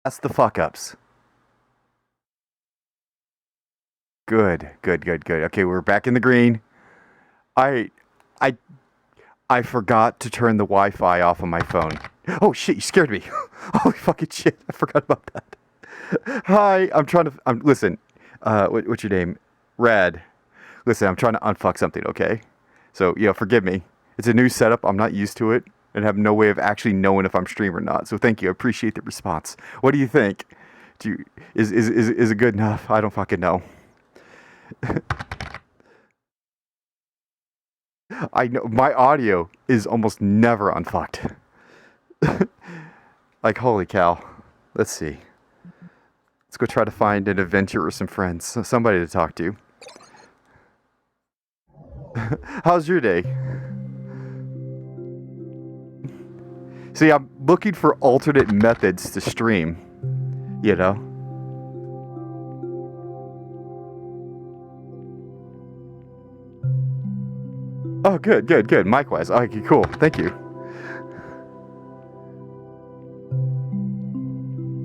That's the fuck ups. Good, good, good, good. Okay, we're back in the green. I, I, I forgot to turn the Wi-Fi off on my phone. Oh shit! You scared me. Holy fucking shit! I forgot about that. Hi, I'm trying to. Listen. What's your name? Rad. Listen, I'm trying to unfuck something. Okay, so forgive me. It's a new setup. I'm not used to it, and have no way of actually knowing if I'm stream or not. So thank you. I appreciate the response. What do you think? Do you, is it good enough? I don't fucking know. I know my audio is almost never unfucked. Like holy cow. Let's see. Let's go try to find an adventure or some friends, somebody to talk to. How's your day? See, I'm looking for alternate methods to stream. You know. Oh, good, good, good. Mic-wise. Okay, cool. Thank you.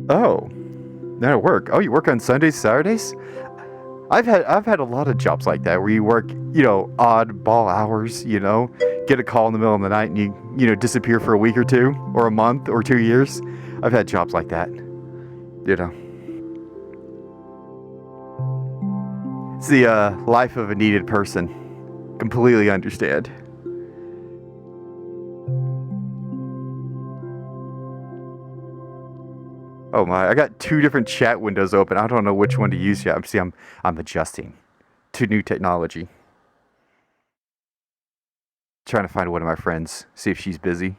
Oh, that'll work. Oh, you work on Sundays, Saturdays? I've had a lot of jobs like that where you work, odd ball hours, get a call in the middle of the night and you disappear for a week or two or a month or 2 years. I've had jobs like that, you know. It's the life of a needed person. Completely understand. Oh my, I got two different chat windows open. I don't know which one to use yet. I'm adjusting to new technology. Trying to find one of my friends, see if she's busy.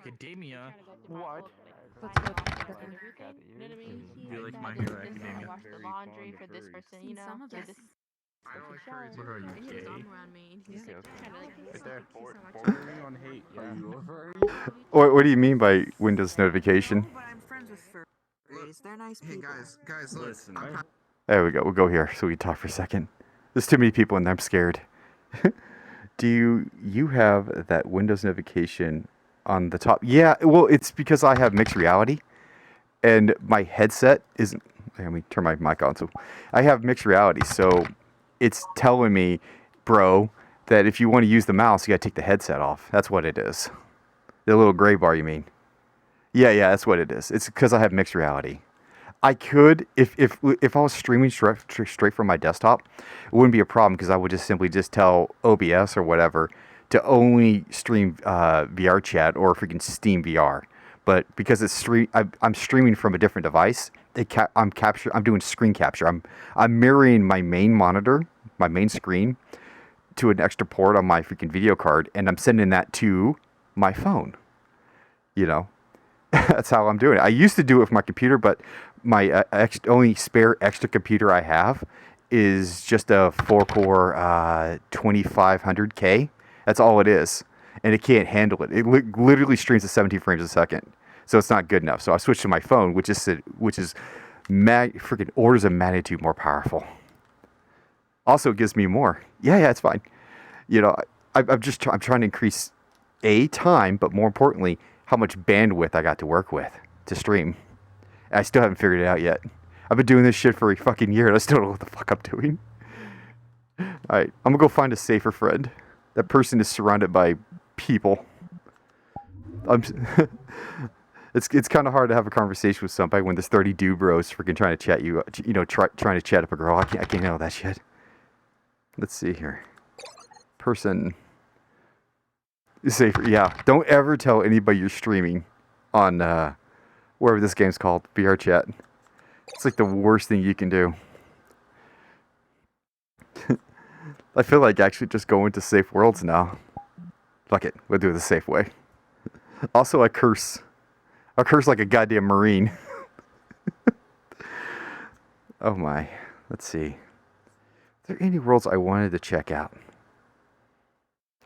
Academia. What? Let's go to everything. You know what I mean? Do you like My This Hero person Academia? wash the laundry for this person, Seen some of like this. this I don't like shower. furries. What are you, And he had his gay? arm around me, and he's like, Kind of like Right he's there. so much Bordering on hate. Yeah. Are you a furry? What do you mean by Windows notification? No, but I'm friends with furries. They're nice people. Hey guys, look. Listen, I'm There we go. We'll go here so we can talk for a second. There's too many people in there. I'm scared. Do you have that Windows notification on the top? Yeah, well, it's because I have mixed reality, and my headset isn't. Let me turn my mic on. So, I have mixed reality, so it's telling me, bro, that if you want to use the mouse, you got to take the headset off. That's what it is. The little gray bar, you mean? Yeah, yeah, that's what it is. It's because I have mixed reality. I could, if I was streaming straight from my desktop, it wouldn't be a problem because I would just simply just tell OBS or whatever to only stream VR chat or freaking Steam VR. But because I'm streaming from a different device. I'm doing screen capture. I'm mirroring my main monitor, my main screen, to an extra port on my freaking video card, and I'm sending that to my phone. You know, that's how I'm doing it. I used to do it with my computer, but my only spare extra computer I have is just a 4-core 2500K. That's all it is, and it can't handle it. It literally streams at 17 frames a second, so it's not good enough. So I switched to my phone, which is freaking orders of magnitude more powerful. Also, it gives me more. Yeah, yeah, it's fine. You know, I'm trying to increase time, but more importantly, how much bandwidth I got to work with to stream. I still haven't figured it out yet. I've been doing this shit for a fucking year, and I still don't know what the fuck I'm doing. All right, I'm gonna go find a safer friend. That person is surrounded by people. I'm. It's kind of hard to have a conversation with somebody when there's 30 dude bros freaking trying to chat you. Trying to chat up a girl. I can't handle that shit. Let's see here. Person. Safer. Yeah. Don't ever tell anybody you're streaming on whatever this game's called, VR chat. It's like the worst thing you can do. I feel like actually just going to safe worlds now. Fuck it. We'll do it the safe way. Also, I curse. I curse like a goddamn Marine. Oh my. Let's see. Are there any worlds I wanted to check out?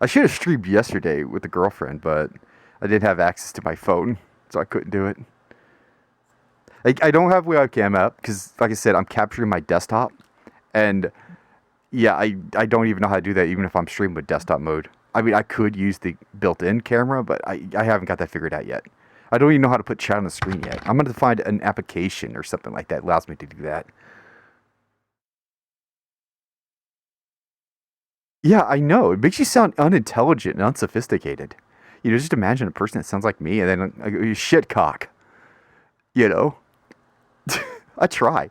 I should have streamed yesterday with a girlfriend, but I didn't have access to my phone, so I couldn't do it. I don't have webcam up because, like I said, I'm capturing my desktop, and yeah, I don't even know how to do that even if I'm streaming with desktop mode. I mean, I could use the built-in camera, but I haven't got that figured out yet. I don't even know how to put chat on the screen yet. I'm gonna find an application or something like that allows me to do that. Yeah, I know. It makes you sound unintelligent and unsophisticated. Just imagine a person that sounds like me and then a shit cock. You know? I try.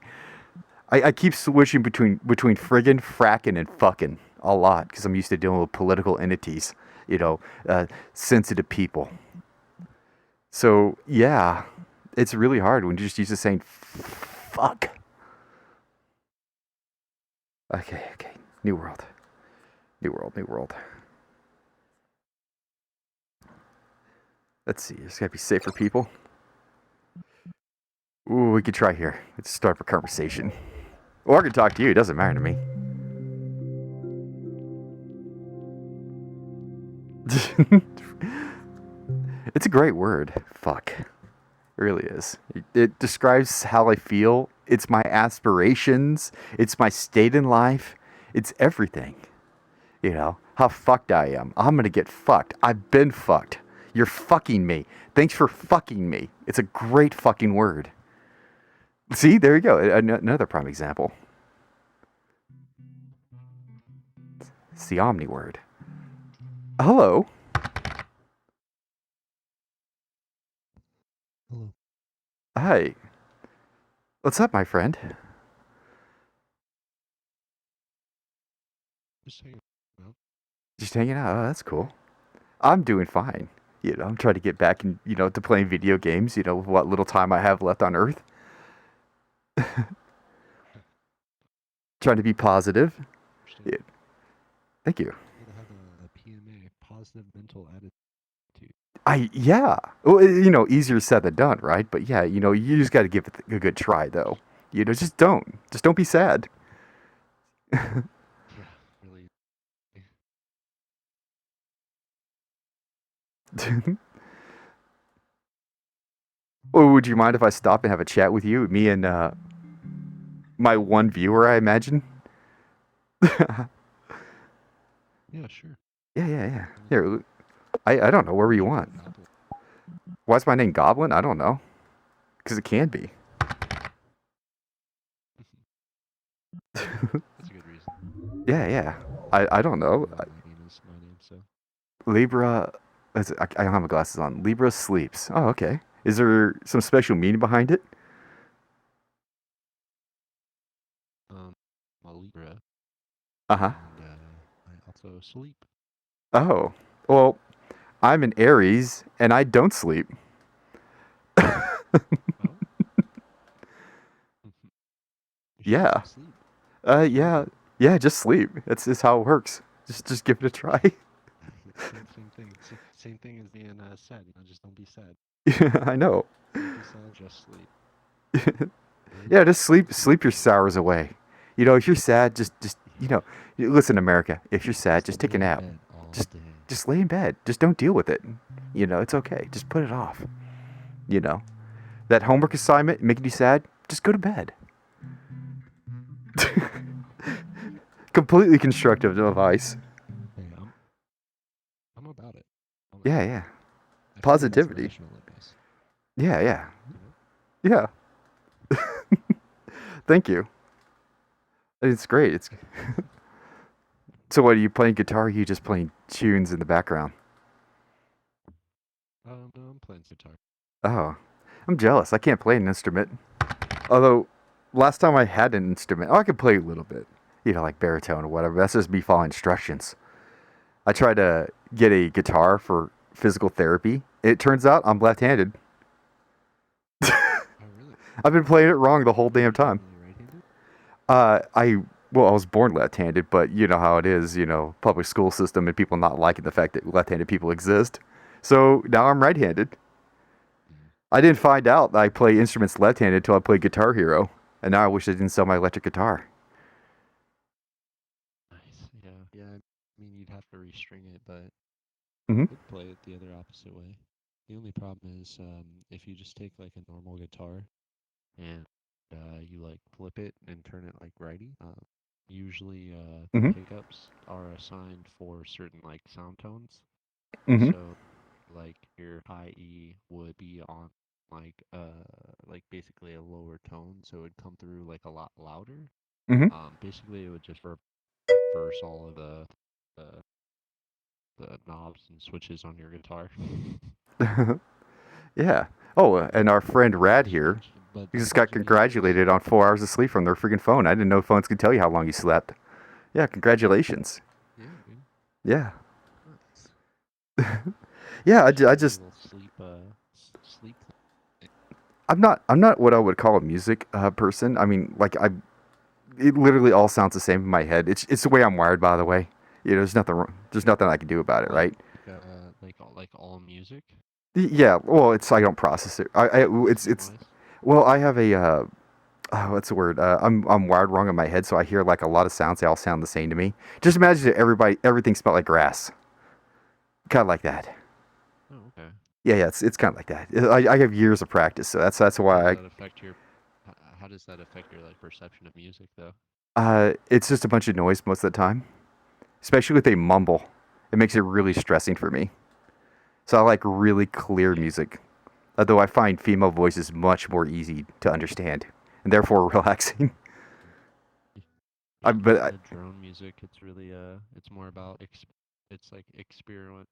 I keep switching between friggin', frackin', and fucking a lot because I'm used to dealing with political entities, sensitive people. So, yeah, it's really hard when you're just used to saying fuck. Okay. New world. New world, new world. Let's see. There's gotta be safer people. Ooh, we could try here. Let's start a conversation. Or I can talk to you. It doesn't matter to me. It's a great word. Fuck. It really is. It describes how I feel. It's my aspirations. It's my state in life. It's everything. How fucked I am. I'm gonna get fucked. I've been fucked. You're fucking me. Thanks for fucking me. It's a great fucking word. See, there you go. Another prime example. It's the Omni word. Hello. Hello. Hi. What's up, my friend? Just hanging out. Just hanging out. Oh, that's cool. I'm doing fine. I'm trying to get back and to playing video games. With what little time I have left on Earth. Trying to be positive. Yeah. Thank you. You gotta have a PMA, positive mental attitude. Yeah. Well, easier said than done, right? But yeah, you just got to give it a good try, though. Just don't be sad. Yeah, really. Well, would you mind if I stop and have a chat with you, me and my one viewer, I imagine? Yeah, sure. Yeah. Here, I don't know. Wherever you want. Why's my name Goblin? I don't know. Because it can be. That's a good reason. Yeah. I don't know. My name is my name, so. Libra. I don't have my glasses on. Libra sleeps. Oh, okay. Is there some special meaning behind it? I'm a Libra. Uh-huh. And I also sleep. Oh. Well, I'm an Aries, and I don't sleep. Oh? You should Yeah. Sleep. Yeah, just sleep. That's just how it works. Just give it a try. Same thing. Same thing as being sad. Just don't be sad. I know. Don't be sad. Just sleep. Yeah, just sleep your sorrows away. If you're sad, just listen, America. If you're sad, just take a nap. Just lay in bed. Just don't deal with it. It's okay. Just put it off. That homework assignment making you sad, just go to bed. Completely constructive advice. Hey, I'm about it. Yeah. I feel like Positivity. inspirational advice. Yeah. You know? Yeah. Thank you. It's great. It's So what, are you playing guitar or are you just playing tunes in the background? No, I'm playing guitar. Oh. I'm jealous. I can't play an instrument. Although last time I had an instrument, I could play a little bit. Like baritone or whatever. That's just me following instructions. I tried to get a guitar for physical therapy. It turns out I'm left-handed. Oh, really? I've been playing it wrong the whole damn time. Are you right-handed? I was born left-handed, but you know how it is, public school system and people not liking the fact that left-handed people exist. So now I'm right-handed. I didn't find out that I play instruments left-handed until I played Guitar Hero, and now I wish I didn't sell my electric guitar. Nice. Yeah. I mean, you'd have to restring it, but Mhm. you could play it the other opposite way. The only problem is if you just take like a normal guitar and you like flip it and turn it like righty, usually Mhm. pickups are assigned for certain like sound tones. Mhm. So like your high E would be on like basically a lower tone, so it would come through like a lot louder. Mhm. Basically it would just reverse all of the the knobs and switches on your guitar. Yeah. Oh, and our friend Rad here, But he just got RGB is congratulated on 4 hours of sleep from their freaking phone. I didn't know phones could tell you how long you slept. Yeah, congratulations. yeah, dude. Yeah. Nice. Yeah, You should I do a just little sleep thing. I'm not what I would call a music person. I mean, like it literally all sounds the same in my head. It's the way I'm wired, by the way. There's nothing I can do about it, right? Like all music. Yeah, well, it's I don't process it. It's Noise. well, I have a what's the word? I'm wired wrong in my head, so I hear like a lot of sounds. They all sound the same to me. Just imagine that everything smelled like grass, kind of like that. Oh, okay. Yeah, it's kind of like that. I have years of practice, so that's How why does that affect your how does that affect your like perception of music though? it's just a bunch of noise most of the time, especially if they mumble. It makes it really stressing for me. So I like really clear Yeah. music, although I find female voices much more easy to understand and therefore relaxing. Yeah, But the drone music, it's really it's more about it's like experiment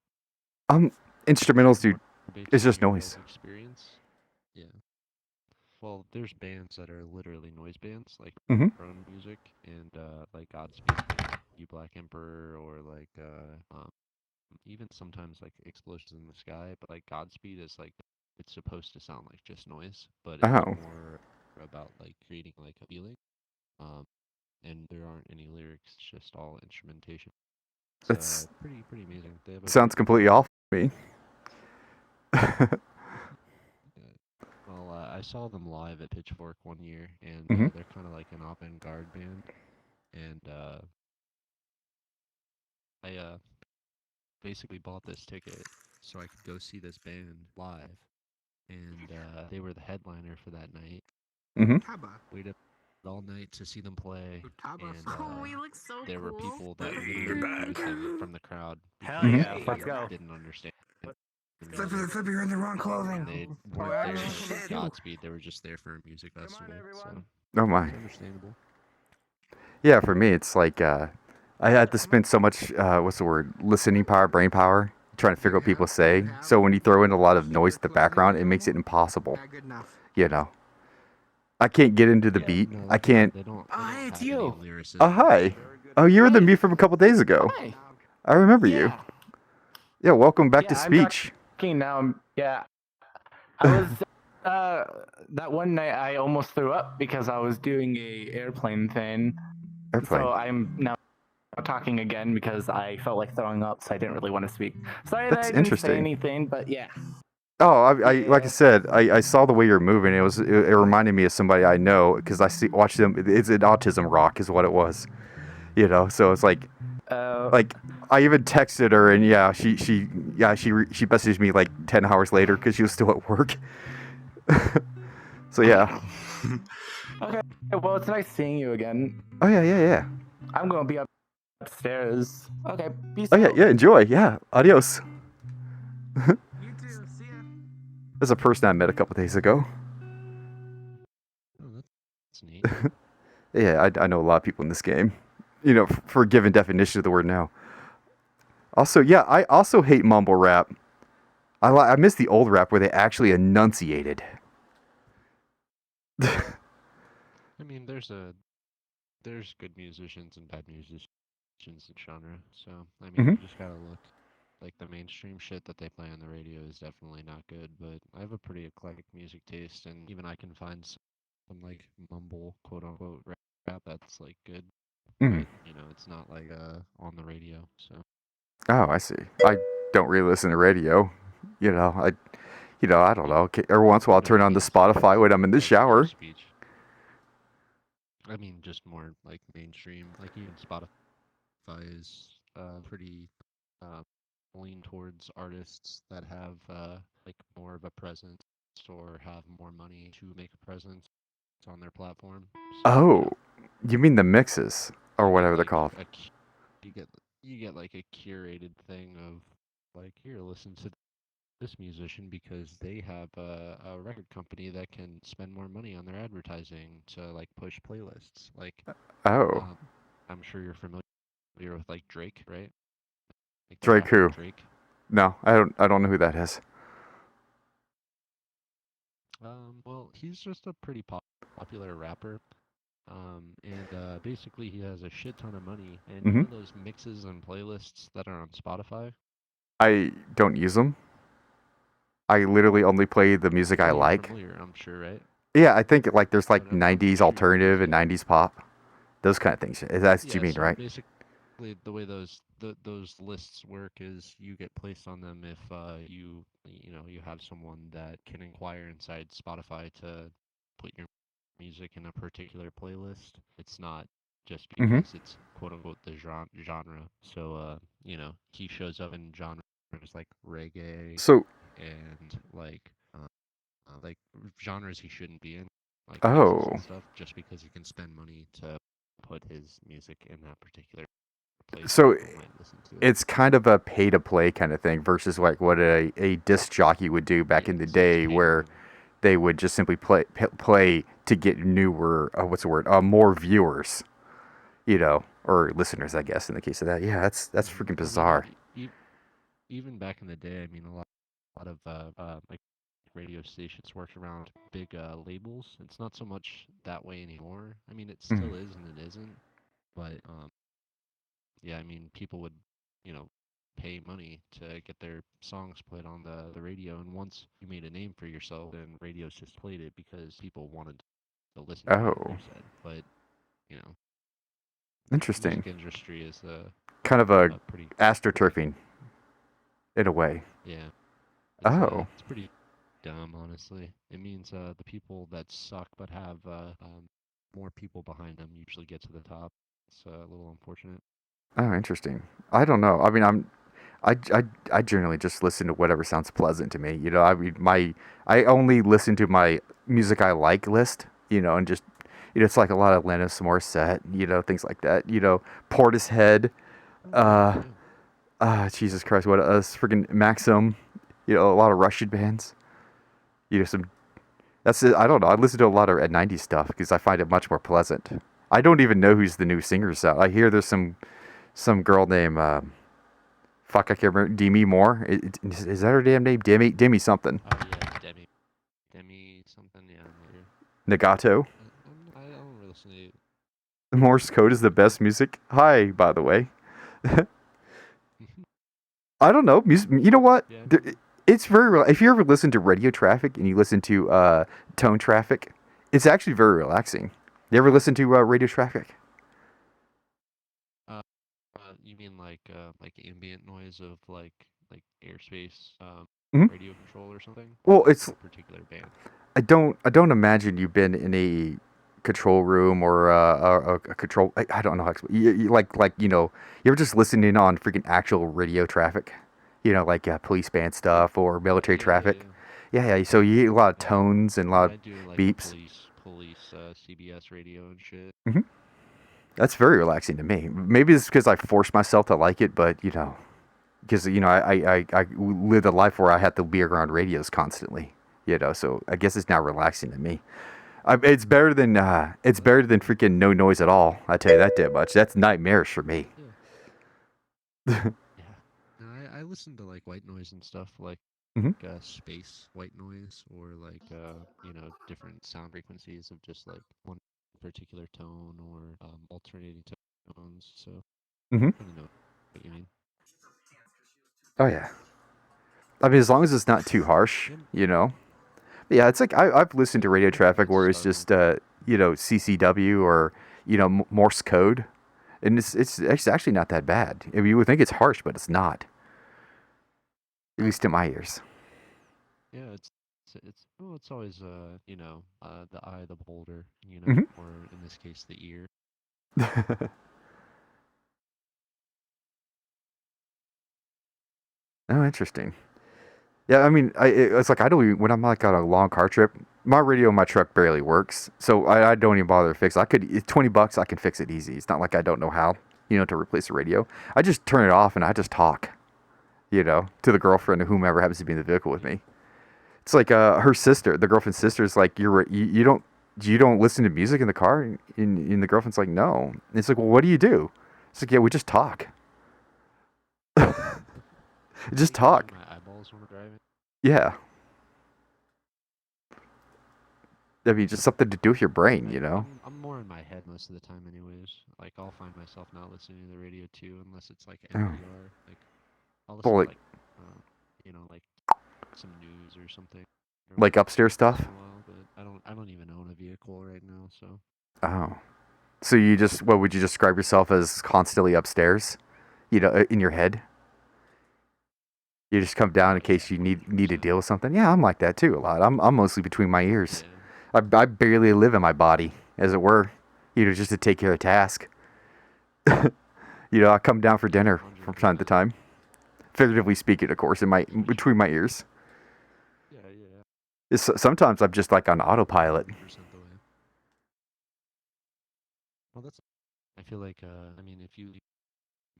um, instrumentals, dude, more based it's on just your life noise. experience. Yeah. Well, there's bands that are literally noise bands, like Hmm. drone music and like Godspeed, You Black Emperor, or like even sometimes like explosions in the sky. But like Godspeed is like it's supposed to sound like just noise, but it's Oh, more about like creating like a feeling. Um, and there aren't any lyrics, just all instrumentation. It's that's pretty amazing. They have a sounds completely off to me. well, I saw them live at Pitchfork one year, and Hmm. they're kind of like an avant-garde band. And I basically bought this ticket so I could go see this band live, and they were the headliner for that night. Hmm. Taba. Waited all night to see them play, Taba. and Oh, we look so there were cool. people that literally booed them from the crowd Hell because yeah, they let's go. didn't understand the Flipper, music. Flipper, you're in the wrong And clothing. they Oh, weren't there for shit. Godspeed. They were just there for a music festival. So Oh my. it's understandable. Yeah, for me, it's like I had to spend so much what's the word? Listening power, brain power, trying to figure out what people say. So when you throw in a lot of noise at the background, it makes it impossible. Yeah, good enough. You know, I can't get into the Yeah, beat. No, I can't. They don't. Oh, They hey, don't it's have any you. lyricism. Oh hi. Oh, you were the Hey. me from a couple days ago. Hi. I remember you. Yeah. Yeah, welcome back to Yeah, I'm speech. talking now. Yeah. I was that one night I almost threw up because I was doing a airplane thing. Airplane. So I'm now talking again because I felt like throwing up, so I didn't really want to speak. Sorry that That's I didn't say interesting. anything, but yeah. Oh, I like I Yeah. said, I saw the way you're moving. It reminded me of somebody I know because watch them. It's an autism rock is what it was. You know, so it's like Uh, I even texted her and yeah, she messaged me like 10 hours later because she was still at work. So yeah. okay. Well, it's nice seeing you again. Oh yeah. I'm gonna be upstairs. Okay. Peace Oh yeah, out. yeah. Enjoy. Yeah. Adios. You too. See ya. There's a person I met a couple days ago. Oh, that's neat. Yeah, I know a lot of people in this game. You know, for a given definition of the word now. Also, yeah, I also hate mumble rap. I miss the old rap where they actually enunciated. I mean, there's good musicians and bad musicians in genre. So I mean, Hmm. you just gotta look. Like the mainstream shit that they play on the radio is definitely not good. But I have a pretty eclectic music taste, and even I can find some like mumble quote unquote rap that's like good. Mm. But you know, it's not like on the radio. So Oh, I see. I don't really listen to radio. You know, I don't know. Every once in a while, I'll no, turn I on the mean as far Spotify as when I'm in the like free shower. speech. I mean, just more like mainstream. Like even Spotify is pretty uh, lean towards artists that have like more of a presence or have more money to make a presence on their platform. So you Oh, know, you mean the mixes? or you get whatever they're like called. you get like a curated thing of like, here, listen to this musician because they have a record company that can spend more money on their advertising to like push playlists. Like, Oh, um, I'm sure you're familiar with like Drake, right? Like the Drake rapper who? Drake. No, I don't know who that is. Well, he's just a pretty popular rapper. And basically he has a shit ton of money. And you Hmm. know those mixes and playlists that are on Spotify? I don't use them. I literally only play the music I Well, you're like. familiar, I'm sure, right? Yeah, I think like there's But like I'm 90s sure you use alternative and it. 90s pop, those kind of things. That's what you Yeah, mean, so right? basically the way those lists work is you get placed on them if you have someone that can inquire inside Spotify to put your music in a particular playlist. It's not just Hmm. because it's quote unquote the genre. So he shows up in genres like reggae So, and like genres he shouldn't be in, like mixes and oh, stuff, just because he can spend money to put his music in that particular place that so people might listen to it. it's kind of a pay to play kind of thing versus like what a disc jockey would do back Yeah, in the it's day, pay to where win. they would just simply play to get newer, what's the word, more viewers, or listeners, I guess, in the case of that. Yeah, that's freaking I mean, bizarre. even back in the day, I mean, a lot of like radio stations worked around big labels. It's not so much that way anymore. I mean, it Mhm. still is and it isn't, but yeah, I mean, people would, you know, pay money to get their songs played on the radio. And once you made a name for yourself, then radios just played it because people wanted to listen to it, like Oh, you said. But, you know, interesting. music industry is Kind of a a pretty, astroturfing in a way. yeah, Oh, it's pretty dumb, honestly. It means the people that suck but have more people behind them usually get to the top. It's a little unfortunate. oh, interesting. I don't know. I mean, I generally just listen to whatever sounds pleasant to me. I mean, I only listen to my music I like list. And just it's like a lot of Alanis Morissette. Things like that. Portishead. Okay, Uh, yeah. Jesus Christ, what freaking Maxim. A lot of Russian bands. Some. That's it. I don't know. I listen to a lot of 90s stuff because I find it much more pleasant. I don't even know who's the new singers out. I hear there's some girl named fuck, I can't remember. Demi Moore. Is that her damn name? Demi something. Oh yeah, Demi something. Yeah, I'm not here. Nagato. I don't really listen to. Morse code is the best music. Hi, by the way. I don't know. Music. You know what? Yeah, It's very. If you ever listen to Radio Traffic and you listen to Tone Traffic, it's actually very relaxing. You ever listen to Radio Traffic? you mean like ambient noise of like airspace Hmm. radio control or something, Well, or it's. a particular band? I don't imagine you've been in a control room or a control. I don't know how to explain. Like you ever just listening on freaking actual radio traffic, like police band stuff or military Yeah, yeah, traffic. yeah. Yeah. So you get a lot of Yeah, tones and a lot yeah, of I do like beeps. police CBS radio and shit. Hmm. That's very relaxing to me. Maybe it's because I force myself to like it, but because I live a life where I have to be around radios constantly. So I guess it's now relaxing to me. It's But better than freaking no noise at all. I tell you that damn much. That's nightmarish for me. yeah, yeah. No, I listen to like white noise and stuff, like Hmm. space white noise, or like different sound frequencies of just like one particular tone, or alternating tones. So Hmm. I kind of know what you mean. Oh yeah. I mean, as long as it's not too harsh, Yeah, Yeah, it's like I've listened to radio I think traffic that's where it's starting just to. CCW or Morse code, and it's actually not that bad. I mean, you would think it's harsh, but it's not. At least to my ears. Yeah, it's always the eye of the beholder, Hmm. or in this case the ear. Oh, interesting. Yeah, I mean, it's like I don't even, when I'm like on a long car trip, My radio in my truck barely works, so I don't even bother to fix it. It's $20, I can fix it easy. It's not like I don't know how, to replace the radio. I just turn it off and I just talk, to the girlfriend or whomever happens to be in the vehicle with me. It's like her sister, the girlfriend's sister, is like, you don't listen to music in the car, and the girlfriend's like, no. And it's like, well, what do you do? It's like, yeah, we just talk. Just talk. My eyeballs when I'm driving. Yeah. I mean, just something to do with your brain, I'm more in my head most of the time, anyways. Like, I'll find myself not listening to the radio too, unless it's like Oh. NPR. Like, I'll listen Well, to like some news or something. Or like upstairs stuff. once in a while, but I don't even own a vehicle right now, so. Oh. So what would you describe yourself as constantly upstairs? In your head? You just come down in case you need to deal with something? Yeah, I'm like that too a lot. I'm mostly between my ears. Yeah. I barely live in my body, as it were, just to take care of task. I come down for dinner from time to time. Figuratively speaking, of course, between my ears. Yeah. Sometimes I'm just like on autopilot. 100% the way. Well, I feel like, if you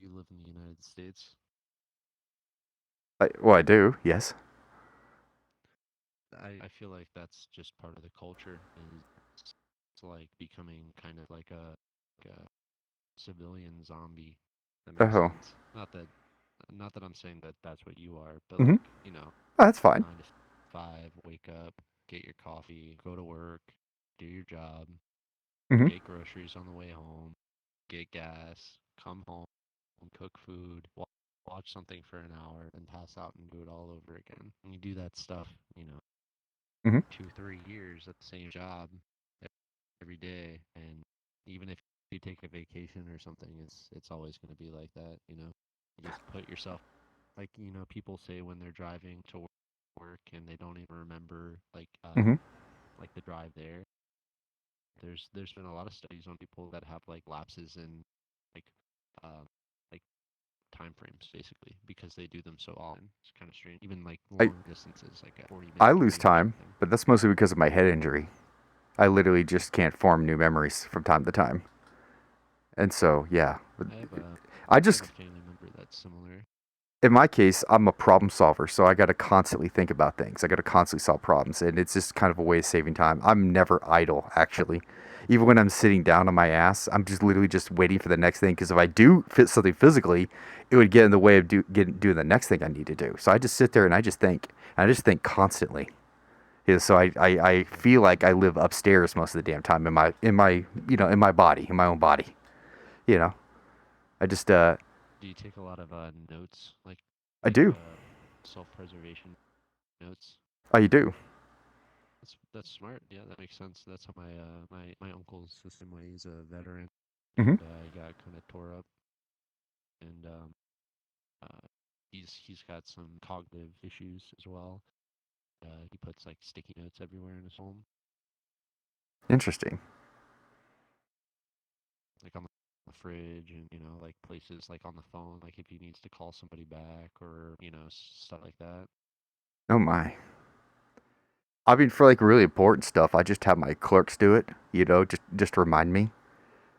live in the United States, I do, yes. I feel like that's just part of the culture, and it's like becoming kind of like a civilian zombie. That makes Oh. sense. Not that I'm saying that that's what you are, but Mhm. like, Oh, that's fine. 9 to 5, wake up, get your coffee, go to work, do your job, Mhm. get groceries on the way home, get gas, come home, cook food, watch something for an hour, and pass out and do it all over again. And you do that stuff, Mhm. 2-3 years at the same job every day, and even if you take a vacation or something, it's always going to be like that. You just put yourself, like, people say when they're driving to work and they don't even remember like Mhm. like the drive there. There's been a lot of studies on people that have like lapses in like like time frames, basically, because they do them so often. It's kind of strange. Even like long distances, like a 40-minute I lose commute or time, something. but that's mostly because of my head injury. I literally just can't form new memories from time to time. And so, yeah. I just, have a family member that's similar. in my case, I'm a problem solver, so I got to constantly think about things. I got to constantly solve problems, and it's just kind of a way of saving time. I'm never idle, actually. Even when I'm sitting down on my ass, I'm just literally just waiting for the next thing, because if I do fit something physically, it would get in the way of doing the next thing I need to do. So I just sit there and I just think. And I just think constantly. Yeah, so I feel like I live upstairs most of the damn time in my body, in my own body. I just Do you take a lot of notes, like I do. self-preservation notes? Oh, you do. That's smart. Yeah, that makes sense. That's how my uncle's the same way. He's a veteran. Mhm. He got kind of tore up, and he's got some cognitive issues as well. He puts like sticky notes everywhere in his home, Interesting. like on the fridge, and like places like on the phone, like if he needs to call somebody back or stuff like that. Oh my. I mean, for like really important stuff, I just have my clerks do it. Just to remind me.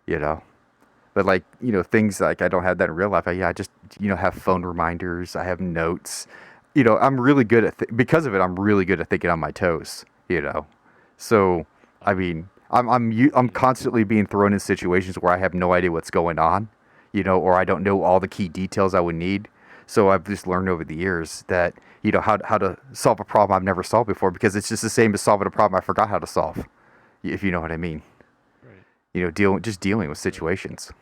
But like things like I don't have that in real life. I just have phone reminders. I have notes. I'm really good at because of it. I'm really good at thinking on my toes. So I mean, I'm constantly being thrown in situations where I have no idea what's going on. Or I don't know all the key details I would need. So I've just learned over the years that how to solve a problem I've never solved before, because it's just the same as solving a problem I forgot how to solve. If you know what I mean. Right. Dealing with situations.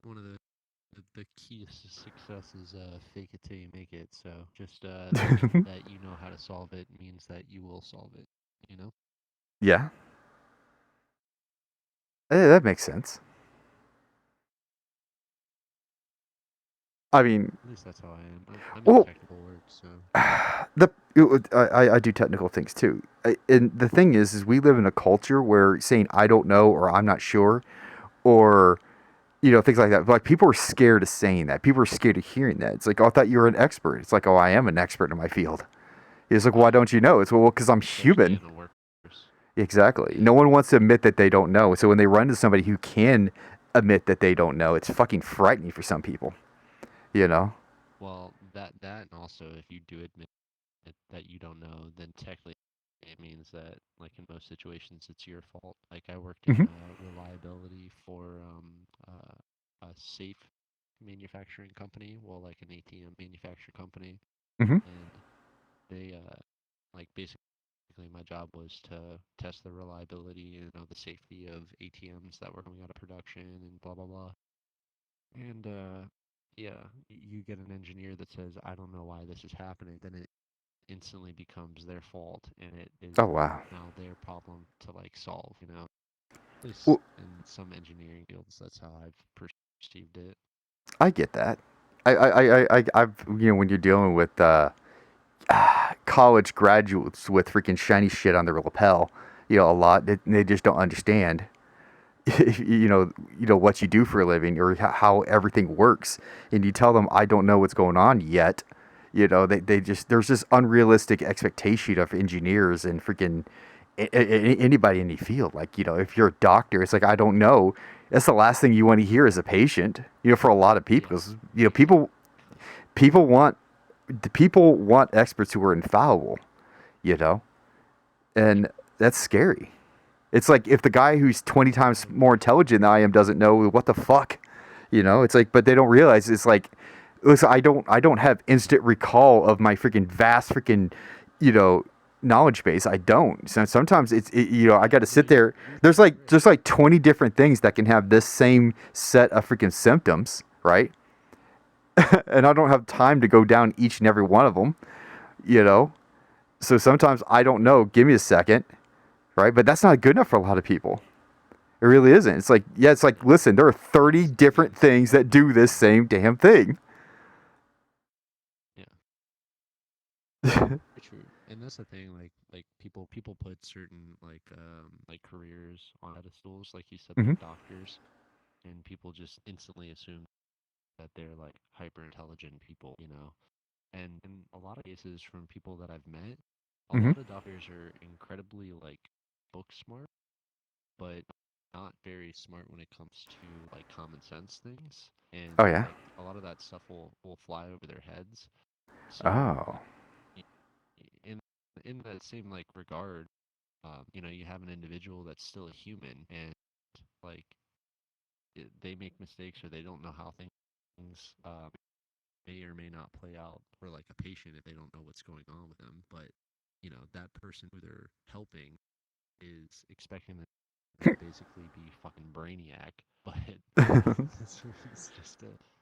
One of the keys to success is fake it till you make it. So just that you know how to solve it means that you will solve it. Yeah. That makes sense. I mean, At least that's how I am. I'm Well- in technical work, so I do technical things too. And the thing is we live in a culture where saying I don't know or I'm not sure, or things like that. Like people are scared of saying that. People are scared of hearing that. It's like, oh, I thought you were an expert. It's like, oh, I am an expert in my field. It's like, why don't you know? It's well, because I'm especially human. in a work Exactly. No one wants to admit that they don't know. So when they run into somebody who can admit that they don't know, it's fucking frightening for some people. You know? Well, that and also if you do admit that you don't know, then technically it means that like in most situations it's your fault. Like I worked in Hmm. reliability for a safe manufacturing company, well like an ATM manufacturing company, Hmm. and they like basically my job was to test the reliability and the safety of ATMs that were coming out of production and blah blah blah. And yeah, you get an engineer that says, I don't know why this is happening, then it instantly becomes their fault and it is Oh wow. now their problem to like solve, At least Well, in some engineering fields, that's how I've perceived it. I get that. I've when you're dealing with college graduates with freaking shiny shit on their lapel, a lot they just don't understand. What you do for a living or how everything works, and you tell them I don't know what's going on yet. They just there's this unrealistic expectation of engineers and freaking anybody in any field. Like if you're a doctor, it's like I don't know. That's the last thing you want to hear as a patient. For a lot of people, Yeah. 'cause, people want people want experts who are infallible. You know, and that's scary. It's like if the guy who's 20 times more intelligent than I am doesn't know what the fuck, it's like, but they don't realize it's like, listen, I don't have instant recall of my freaking vast freaking, you know, knowledge base. I don't. So sometimes I got to sit there. There's like 20 different things that can have this same set of freaking symptoms, right? And I don't have time to go down each and every one of them, you know? So sometimes I don't know. Give me a second, right? But that's not good enough for a lot of people. It really isn't. It's like, yeah, it's like, listen, there are 30 different things that do this same damn thing. Yeah, true. And that's the thing, like people put certain like careers on pedestals, like you said, Hmm. like doctors, and people just instantly assume that they're like hyper intelligent people. And in a lot of cases, from people that I've met, a Hmm. lot of doctors are incredibly like book smart, but not very smart when it comes to like common sense things. And Oh yeah. like a lot of that stuff will fly over their heads. So Oh. y- in that same like regard, you have an individual that's still a human, and like they make mistakes or they don't know how things may or may not play out for like a patient if they don't know what's going on with them. But that person who they're helping is expecting them to basically be fucking brainiac, but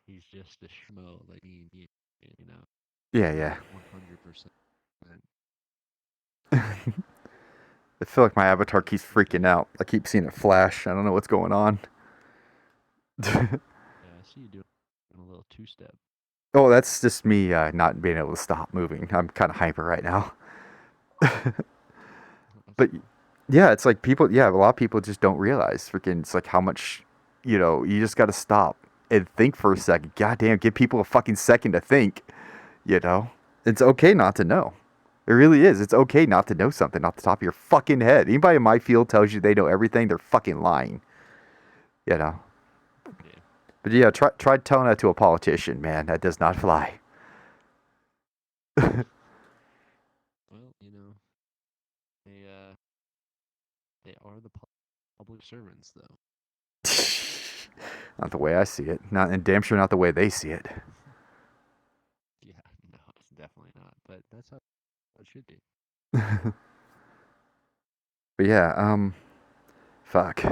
he's just a schmo like me and you. Yeah, Not yeah. 100%. I feel like my avatar keeps freaking out. I keep seeing it flash. I don't know what's going on. Yeah, I see you doing a little two-step. Oh, that's just me not being able to stop moving. I'm kind of hyper right now. That's But cool. yeah, it's like people, yeah, a lot of people just don't realize freaking, it's like how much, you just got to stop and think for a second. Goddamn, give people a fucking second to think, you know? It's okay not to know. It really is. It's okay not to know something off the top of your fucking head. Anybody in my field tells you they know everything, they're fucking lying, you know? Yeah. But yeah, try telling that to a politician, man. That does not fly. Well, they are the public servants, though. Not the way I see it. Not, and damn sure not the way they see it. Yeah, no, it's definitely not. But that's how it should be. But yeah, fuck.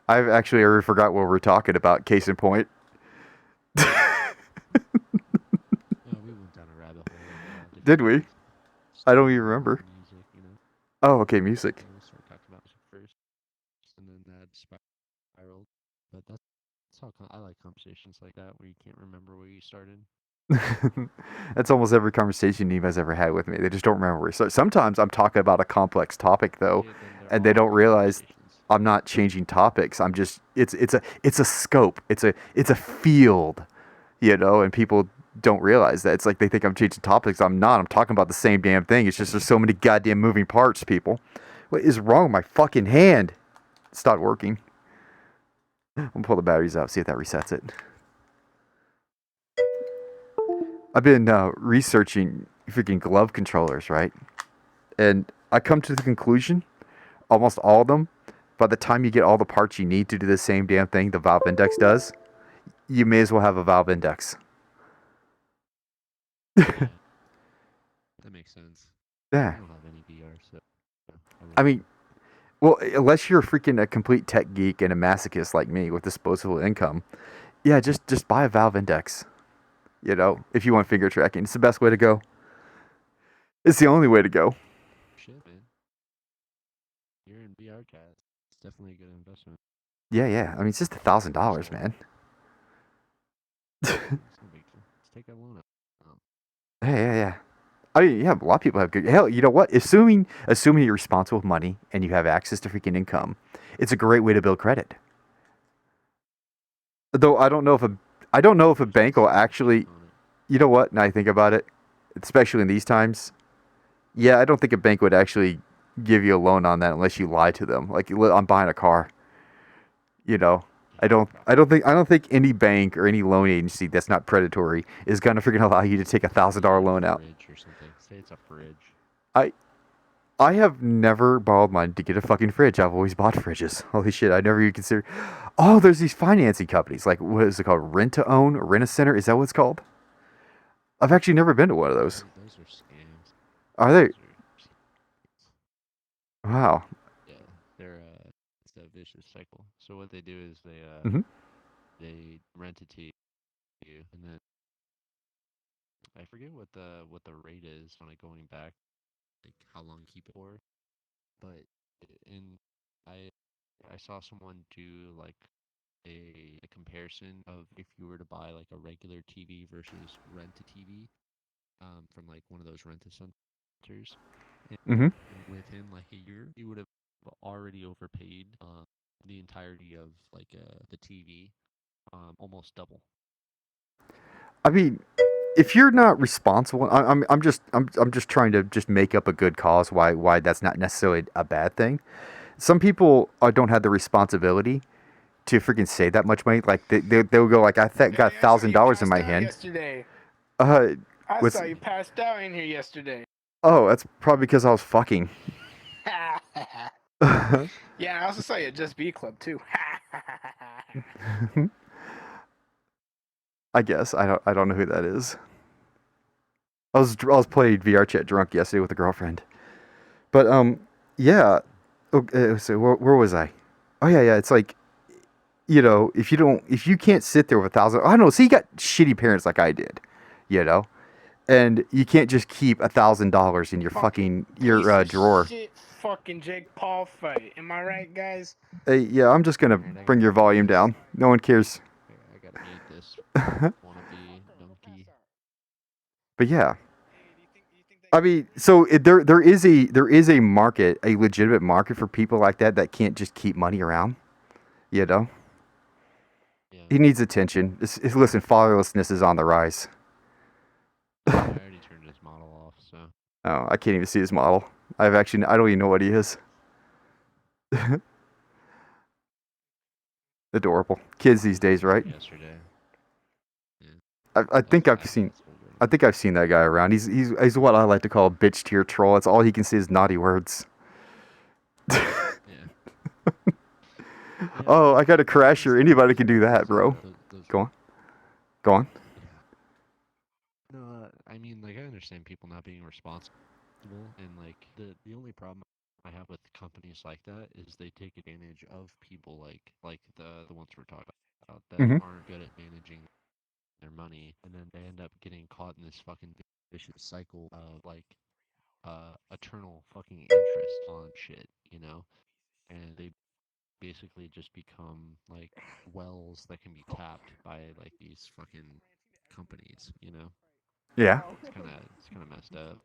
I've actually already forgot what we're talking about. Case in point. We went down a rabbit hole of different Did we? things. I don't Started even with remember. music. Oh, okay, music. We started talking about music first, and then that spiraled. But that's how I like conversations like that where you can't remember where you started. That's almost every conversation Neva's ever had with me. They just don't remember. So sometimes I'm talking about a complex topic though, Yeah, then they're and they all don't good realize conversations. I'm not changing topics. I'm just it's a scope. It's a field, and people don't realize that. It's like they think I'm changing topics. I'm not. I'm talking about the same damn thing. It's just there's so many goddamn moving parts, people. What is wrong with my fucking hand? It stopped working. I'm gonna pull the batteries out, see if that resets it. I've been researching freaking glove controllers, right? And I come to the conclusion, almost all of them, by the time you get all the parts you need to do the same damn thing the Valve Index does, you may as well have a Valve Index. Yeah, that makes sense. I Yeah. don't have any VR, so. I mean, well, unless you're freaking a complete tech geek and a masochist like me with disposable income, yeah, just buy a Valve Index. You know, if you want finger tracking, it's the best way to go. It's the only way to go. Shit, man. You're in VR, cat. It's definitely a good investment. Yeah. I mean, it's just $1,000, man. It's no big deal. Let's take a loan out. Yeah. I mean, yeah, a lot of people have good. Hell, you know what? Assuming you're responsible with money and you have access to freaking income, it's a great way to build credit. Though I don't know if a bank will actually. You know what? Now I think about it, especially in these times. Yeah, I don't think a bank would actually give you a loan on that unless you lie to them. Like I'm buying a car. You know, I don't think any bank or any loan agency that's not predatory is gonna freaking allow you to take $1,000 loan out. Fridge or something. Say it's a fridge. I have never borrowed money to get a fucking fridge. I've always bought fridges. Holy shit, I never even considered. Oh, there's these financing companies. Like, what is it called? Rent to own? Rent a center? Is that what it's called? I've actually never been to one of those. Those are scams. Are they? Those are Wow. Yeah, they're it's a vicious cycle. So what they do is Mhm. they rent it to you, and then I forget what the rate is on it going back, like how long you keep it for. But in I saw someone do like a comparison of if you were to buy like a regular TV versus rent a TV, from like one of those rent-a-centers. Mhm. Within like a year, you would have already overpaid the entirety of like the TV, almost double. I mean, if you're not responsible, I'm just trying to just make up a good cause why that's not necessarily a bad thing. Some people don't have the responsibility to freaking save that much money. Like they'll go like, got $1,000 in my hand. Yesterday. Uh, I what's- saw you passed out in here yesterday. oh, that's probably because I was fucking. Yeah, I also saw you at Just Be Club too. I guess I don't know who that is. I was playing VR chat drunk yesterday with a girlfriend, but yeah. Okay, so where was I? Oh yeah. It's like, you know, if you can't sit there with 1,000, I don't know. See, you got shitty parents like I did, you know, and you can't just keep $1,000 in your fucking Piece of drawer. Shit, fucking Jake Paul fight. Am I right, guys? Hey, yeah, I'm just gonna bring your volume down. No one cares. I gotta mute this wannabe donkey. But yeah. I mean, so there is a market, a legitimate market for people like that can't just keep money around, you know. Yeah. He needs attention. Listen, fatherlessness is on the rise. I already turned his model off, so. Oh, I can't even see his model. I don't even know what he is. Adorable kids these days, right? Yesterday. I think I've seen that guy around. He's what I like to call a bitch tier troll. It's all he can say is naughty words. Yeah. Oh, I got a crasher. Anybody can do that, bro. Go on. No, I mean, like, I understand people not being responsible, and like the only problem I have with companies like that is they take advantage of people like the ones we're talking about that Mhm. aren't good at managing their money, and then they end up getting caught in this fucking vicious cycle of like eternal fucking interest on shit, you know, and they basically just become like wells that can be tapped by like these fucking companies, you know. Yeah. It's kind of messed up.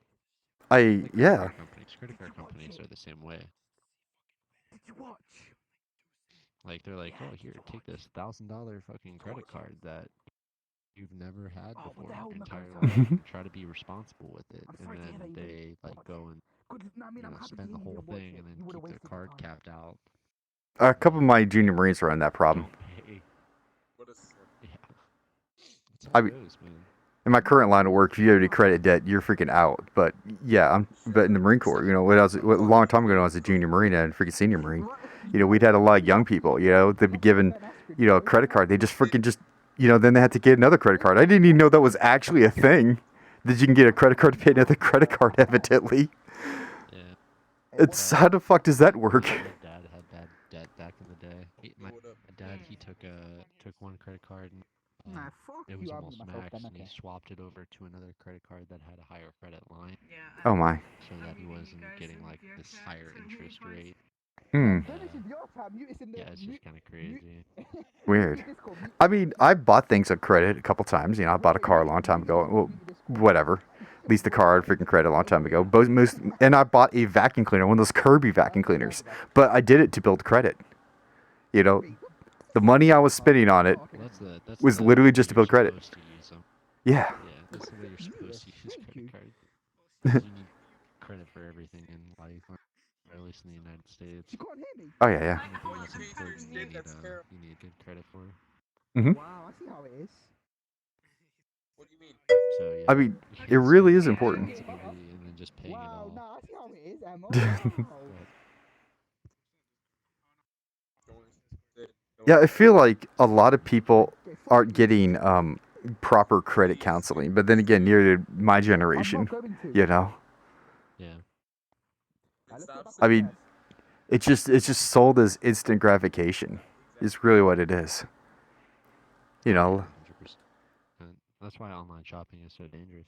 Like Yeah. credit card companies are the same way. Like they're like, oh, here, take this $1,000 fucking credit card that you've never had before in your entire life, and try to be responsible with it, and then they like go and spend the whole thing and then keep their card capped out. A couple of my junior Marines run that problem. Don't pay. Yeah. That's I how it mean- goes, man. In my current line of work, if you have any credit debt, you're freaking out. But yeah, but in the Marine Corps, a long time ago when I was a junior Marine and freaking senior Marine, we'd had a lot of young people, they'd be given, a credit card. They just then they had to get another credit card. I didn't even know that was actually a thing, that you can get a credit card to pay another credit card, evidently. Yeah. It's, how the fuck does that work? My dad had bad debt back in the day. My dad, he took one credit card and it was almost maxed, and he swapped it over to another credit card that had a higher credit line, Oh my. so that he wasn't getting like this higher interest rate. Hmm. Yeah, it's just kind of crazy. Weird. I mean, I bought things on credit a couple times. I bought a car a long time ago. Well, whatever. Leased a car on freaking credit a long time ago. And I bought a vacuum cleaner, one of those Kirby vacuum cleaners. But I did it to build credit. The money I was spending on it. Well, that's Was the literally way just to you're build credit. supposed to use 'em. Yeah. Yeah, that's the way you're supposed to use credit cards. 'Cause you need credit for everything in life, or at least in the United States. Oh yeah, yeah. Anything that's important, you need good credit for. Wow, I see how it is. So yeah. I mean, you it can really spend is it important. easily and then just paying it Wow, all. nah, I see how it is. Yeah, I feel like a lot of people aren't getting proper credit counseling. But then again, near my generation, Yeah. I mean, it's just sold as instant gratification. Is really what it is. 100%. That's why online shopping is so dangerous.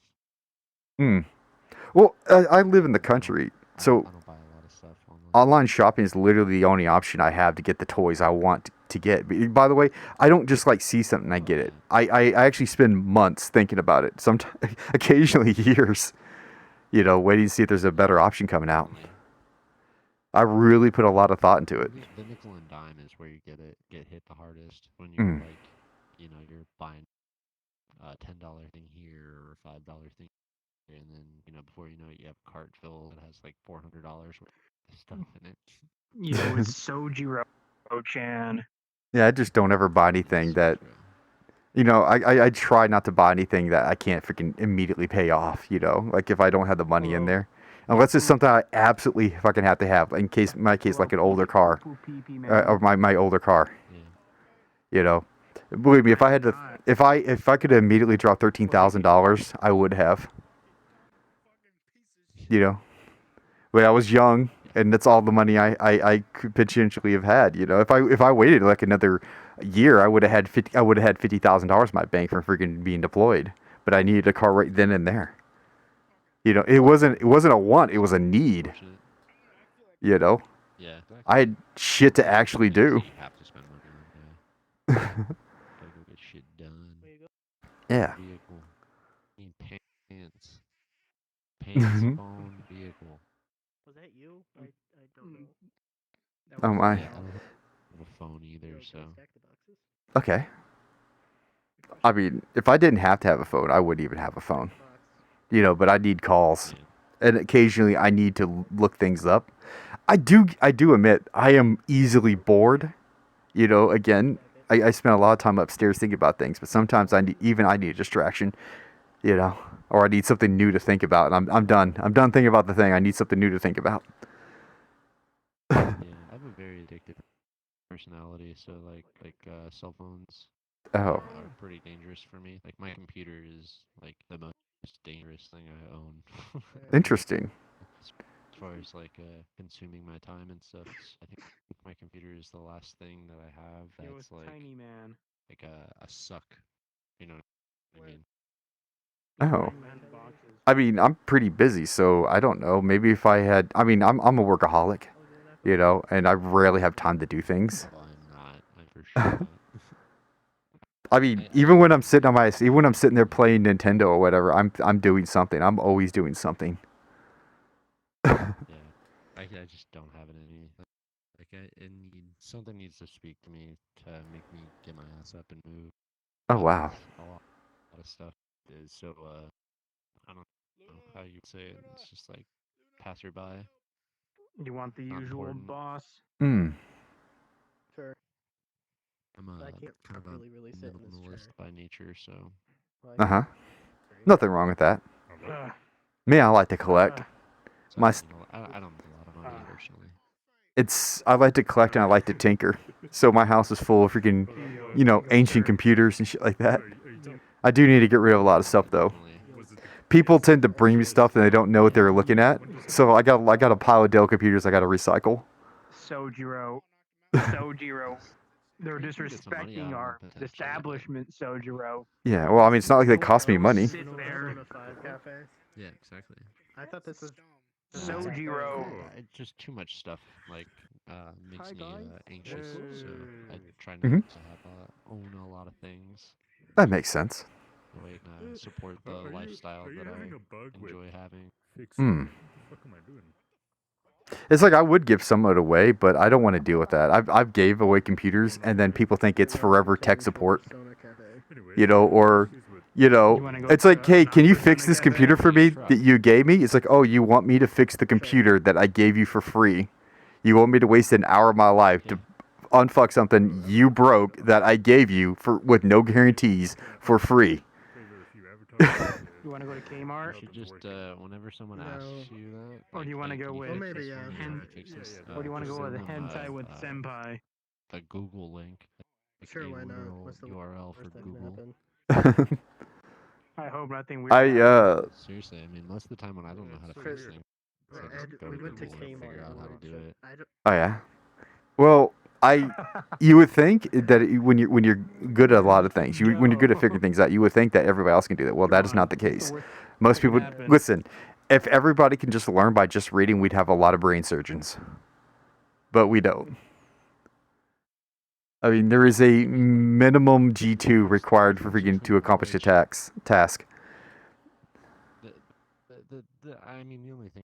Hmm. Well, I live in the country, so I don't buy a lot of stuff online. online shopping is literally the only option I have to get the toys I want to get. By the way, I don't just see something and I get it. I actually spend months thinking about it. Sometimes, occasionally years, waiting to see if there's a better option coming out. I really put a lot of thought into it. The nickel and dime is where you get hit the hardest when you're Mm. you're buying a $10 thing here or a $5 thing here, and then before you know it, you have a cart filled that has like $400 worth of stuff in it. It's Sojiro Chan. Yeah, I just don't ever buy anything that, I try not to buy anything that I can't freaking immediately pay off, like if I don't have the money in there. Unless it's something I absolutely fucking have to have, in my case, like an older car, or my older car, Yeah. Believe me, if I had to, if I could immediately drop $13,000, I would have. When I was young, and that's all the money I could potentially have had. If I waited like another year, I would have had $50,000 in my bank from freaking being deployed. But I needed a car right then and there. It wasn't a want, it was a need. Unfortunate. Yeah. Exactly. I had shit to actually do. You have to spend money on. Yeah. Gotta go get shit done. Yeah. Vehicle. I mean pants. Mhm. Phone, vehicle. Was that you? I don't know. Oh my. Yeah, I don't have a phone either, so. Okay. I mean, if I didn't have to have a phone, I wouldn't even have a phone. But I need calls. Yeah. And occasionally I need to look things up. I do admit I am easily bored. Again, I spend a lot of time upstairs thinking about things, but sometimes I need a distraction, or I need something new to think about. And I'm done. I'm done thinking about the thing. I need something new to think about. Yeah, I have a very addictive personality, so cell phones Oh, are pretty dangerous for me. Like my computer is like the most dangerous thing I own. interesting. As far as consuming my time and stuff, I think my computer is the last thing that I have that's Tiny man. like a suck. You know what I mean? Oh. I mean, I'm pretty busy, so I don't know. Maybe if I had, I'm a workaholic, and I rarely have time to do things. Well, I'm not. I'm for sure not. I mean, even when I'm sitting there playing Nintendo or whatever, I'm doing something. I'm always doing something. Yeah, I just don't have it in me. Something needs to speak to me to make me get my ass up and move. Oh wow. A lot of stuff is so I don't know how you would say it. It's just like passerby. You want the Not usual important. boss? Hmm. Sure. I'm I a can't kind of a really sit in this minimalist chair. by nature, so Like, Uh huh. Nothing wrong with that. Uh, Me, I like to collect. uh, so My I, s- don't need a lo- I don't need a lot of money, Ah. unfortunately. I like to collect and I like to tinker. So my house is full of freaking, ancient computers and shit like that. I do need to get rid of a lot of stuff though. Definitely. People tend to bring me stuff and they don't know what they're looking at. So I got a pile of Dell computers I got to recycle. Sojiro. Sojiro. They're You can get some money out disrespecting of 'em our potentially, but- establishment, Sojiro. Yeah, well, I mean, it's not like they cost me Don't money. sit there. Persona 5 cafe. Yeah, exactly. I thought this was Sojiro. Just too much stuff like makes Hi, me guys. anxious, so I try not Mhm. to have own a lot of things. That makes sense. The way to support the lifestyle that I enjoy having. Hmm. It's like I would give some of it away, but I don't want to deal with that. I've gave away computers, and then people think it's forever tech support, Persona cafe. or wanna go it's to like, hey, can you non-Persona fix this Cafe? computer for me that you gave me? It's like, oh, you want me to fix the computer that I gave you for free? You want me to waste an hour of my life to unfuck something you broke that I gave you for with no guarantees for free? You want to go to Kmart? You should just whenever someone No. asks you that, Or do you wanna "Hey, go can with- Well, fix maybe, this yeah. for me? Hen- Can you fix this?" Or do you want to just go with send them hentai with senpai? the Google link, like Sure, a why not? literal What's the URL for worst that can Google. happen? I hope nothing weird. happens. Seriously, I mean, most of the time when I don't know how to fix things, I just Ed, go we to went to Google and figure Kmart. out how to do it. I don't, Oh yeah. Well, you would think that when you're good at a lot of things, when you're good at figuring things out, you would think that everybody else can do that. Well, that is not the case. Most people happen? listen. If everybody can just learn by just reading, we'd have a lot of brain surgeons. But we don't. I mean, there is a minimum G2 required for freaking to accomplish a task. I mean, the only thing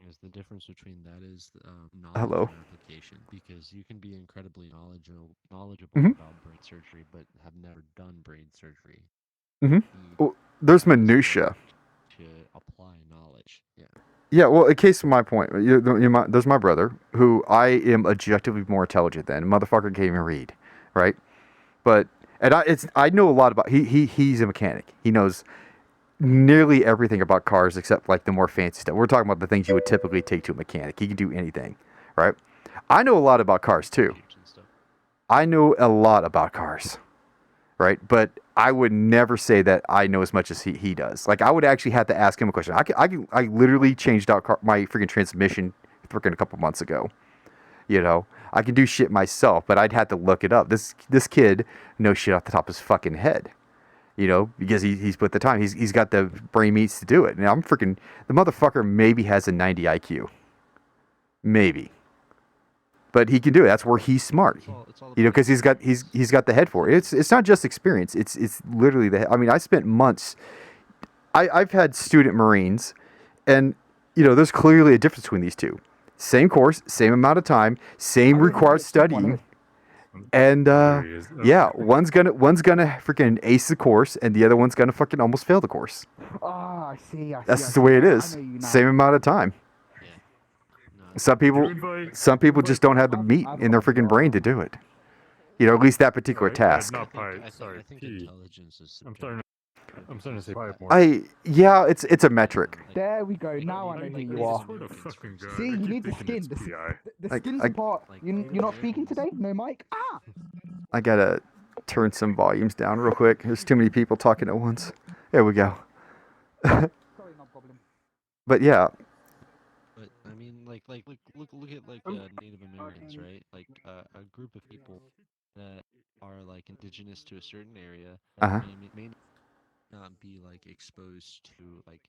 is the difference between that is knowledge Hello. and application, because you can be incredibly knowledgeable Mhm. about brain surgery, but have never done brain surgery. Mhm. You Well, there's practice minutia. to apply knowledge. Yeah. Yeah, well, in case of my point, there's my brother, who I am objectively more intelligent than. Motherfucker can't even read, right? But I know a lot about. He's a mechanic. He knows nearly everything about cars except like the more fancy stuff. We're talking about the things you would typically take to a mechanic. He can do anything, right? I know a lot about cars too. Computers and stuff. I know a lot about cars, right? But I would never say that I know as much as he does. Like I would actually have to ask him a question. I literally changed out my freaking transmission freaking a couple months ago. I can do shit myself, but I'd have to look it up. This kid knows shit off the top of his fucking head. Because he's put the time. He's got the brain meats to do it. And I'm freaking the motherfucker maybe has a 90 IQ. Maybe. But he can do it. That's where he's smart. It's all about Because he's got the head for it. It's not just experience. It's literally I mean, I spent months. I've had student Marines, and there's clearly a difference between these two. Same course, same amount of time, same required studying, and yeah, one's gonna freaking ace the course, and the other one's gonna fucking almost fail the course. oh, I see. That's just the way it is. Same amount of time. Yeah. No, Some people just don't have the meat in their freaking brain to do it. At least that particular task. I think intelligence is subjective. I'm starting to say more. Yeah, it's a metric. There we go. Now I know who you are. See, you need the skin. The skin's the part. You're not speaking today? No mic? Ah! I gotta turn some volumes down real quick. There's too many people talking at once. There we go. Sorry, no problem. But yeah, But I mean, look at Native Americans, right? Like a group of people that are like indigenous to a certain area that Uh-huh. may not be like exposed to like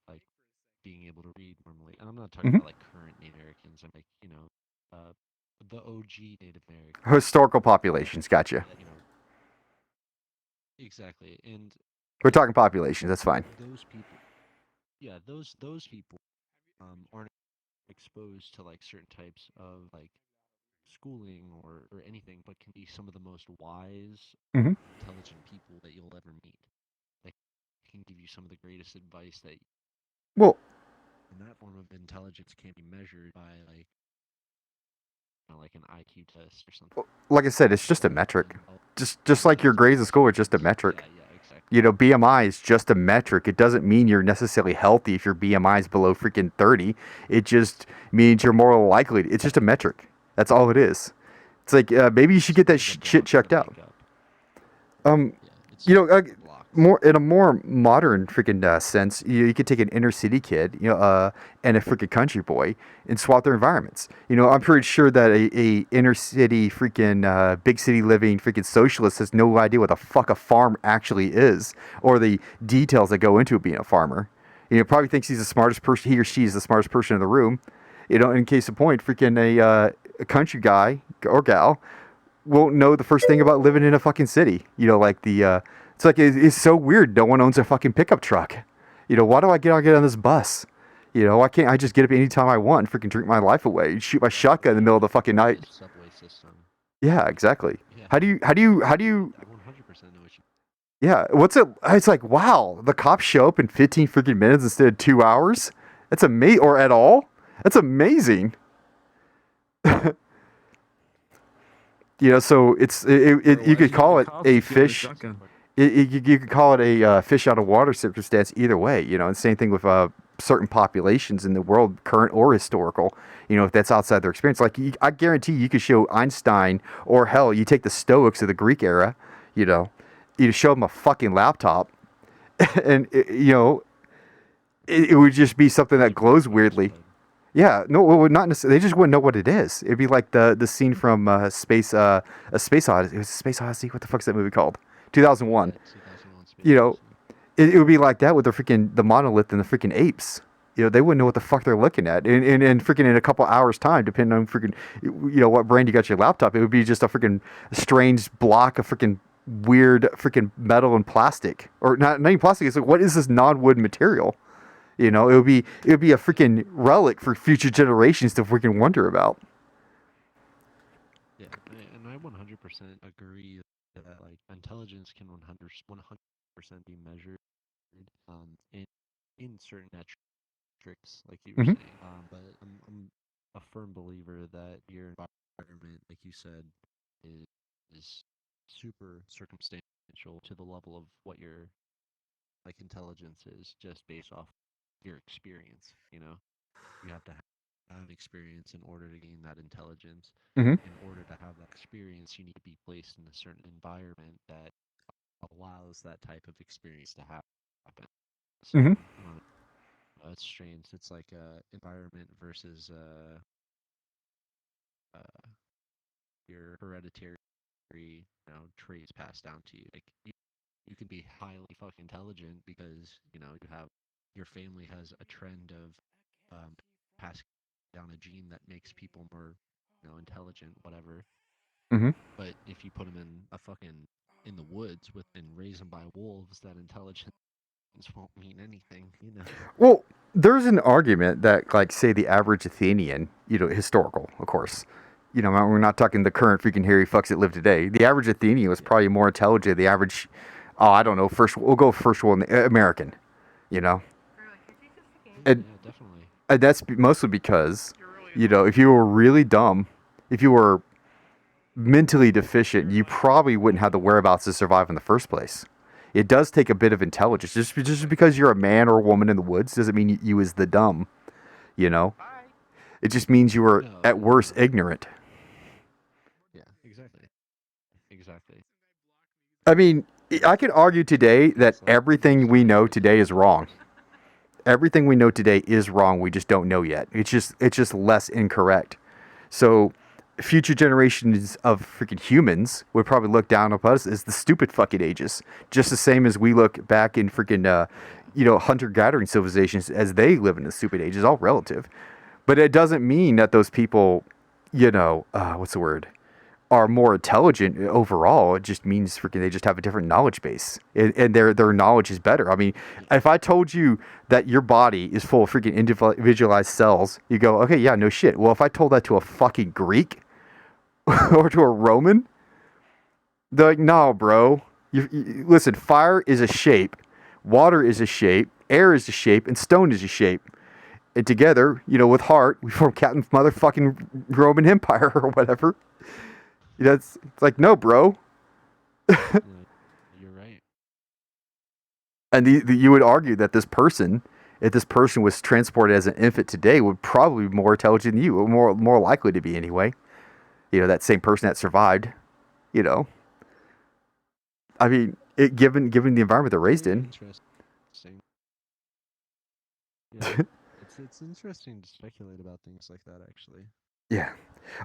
being able to read normally. And I'm not talking Mhm. about like current Native Americans. I'm like the OG Native Americans. historical populations. Gotcha. that, Exactly, and We're talking populations. That's fine. those people, yeah, those people aren't exposed to like certain types of like schooling or anything, but can be some of the most wise, Mhm. intelligent people that you'll ever meet. Like, can give you some of the greatest advice that, Well, and that form of intelligence can't be measured by like like an IQ test or something. Like I said, it's just a metric. Just like your grades in school are just a metric. Yeah, exactly. BMI is just a metric. It doesn't mean you're necessarily healthy if your BMI is below freaking 30. It just means you're more likely. It's just a metric. That's all it is. It's like maybe you should get that shit checked out. More in a more modern freaking sense, you could take an inner city kid, and a freaking country boy, and swap their environments. I'm pretty sure that a inner city freaking big city living freaking socialist has no idea what the fuck a farm actually is, or the details that go into being a farmer. Probably thinks he's the smartest person. He or she is the smartest person in the room. In case of point, freaking a country guy or gal won't know the first thing about living in a fucking city. It's like it's so weird. No one owns a fucking pickup truck. Why do I get on this bus? Why can't I just get up anytime I want and freaking drink my life away? Shoot my shotgun in the middle of the fucking night. Subway system. Yeah, exactly. Yeah. How do you? I 100% know what you. Yeah. What's it? It's like, wow, the cops show up in 15 freaking minutes instead of 2 hours. That's amazing. Or at all. That's amazing. So you could call it a fish. You could call it a fish out of water circumstance either way, and same thing with certain populations in the world, current or historical, if that's outside their experience. Like, I guarantee you could show Einstein, or hell, you take the Stoics of the Greek era, you show them a fucking laptop, and, it would just be something that glows weirdly. Yeah, no, it would not necessarily. They just wouldn't know what it is. It'd be like the scene from a Space Odyssey. It was Space Odyssey. What the fuck's that movie called? 2001. It would be like that with the monolith and the freaking apes. They wouldn't know what the fuck they're looking at. And freaking in a couple hours time, depending on freaking, what brand you got your laptop, it would be just a freaking strange block of freaking weird freaking metal and plastic, or not even plastic. It's like, what is this non-wood material? It would be a freaking relic for future generations to freaking wonder about. Yeah, and I 100% agree that like intelligence can 100% be measured in certain metrics, like you were saying. But I'm a firm believer that your environment, like you said, is super circumstantial to the level of what your like intelligence is, just based off your experience. You have to have experience in order to gain that intelligence. In order to have that experience, you need to be placed in a certain environment that allows that type of experience to happen. So, it's strange. It's like environment versus your hereditary, traits passed down to you. Like you can be highly fucking intelligent because you have your family has a trend of passing down a gene that makes people more, intelligent, whatever. But if you put them in the woods and raise them by wolves, that intelligence won't mean anything, Well, there's an argument that, like, say the average Athenian, historical, of course. We're not talking the current freaking hairy fucks that live today. The average Athenian was probably more intelligent than the average, I don't know, we'll go first world American, And, yeah, definitely. And that's mostly because, if you were really dumb, if you were mentally deficient, you probably wouldn't have the whereabouts to survive in the first place. It does take a bit of intelligence. Just because you're a man or a woman in the woods doesn't mean you is the dumb, It just means you were, at worst, ignorant. Yeah, exactly. I mean, I could argue today that everything we know today is wrong. Everything we know today is wrong. We just don't know yet. It's just less incorrect. So future generations of freaking humans would probably look down upon us as the stupid fucking ages. Just the same as we look back in freaking, hunter-gathering civilizations as they live in the stupid age. It's all relative. But it doesn't mean that those people, what's the word, are more intelligent overall. It just means freaking they just have a different knowledge base, and their knowledge is better. I mean, if I told you that your body is full of freaking individualized cells, you go, okay, yeah, no shit. Well, if I told that to a fucking Greek or to a Roman, they're like, no, bro. Listen, fire is a shape, water is a shape, air is a shape, and stone is a shape. And together, with heart, we form Captain motherfucking Roman Empire or whatever. It's like, no, bro. Yeah, you're right. And you would argue that this person, if this person was transported as an infant today, would probably be more intelligent than you, or more likely to be anyway. That same person that survived. I mean, given the environment they're raised in. Interesting. Yeah, it's interesting to speculate about things like that, actually. Yeah.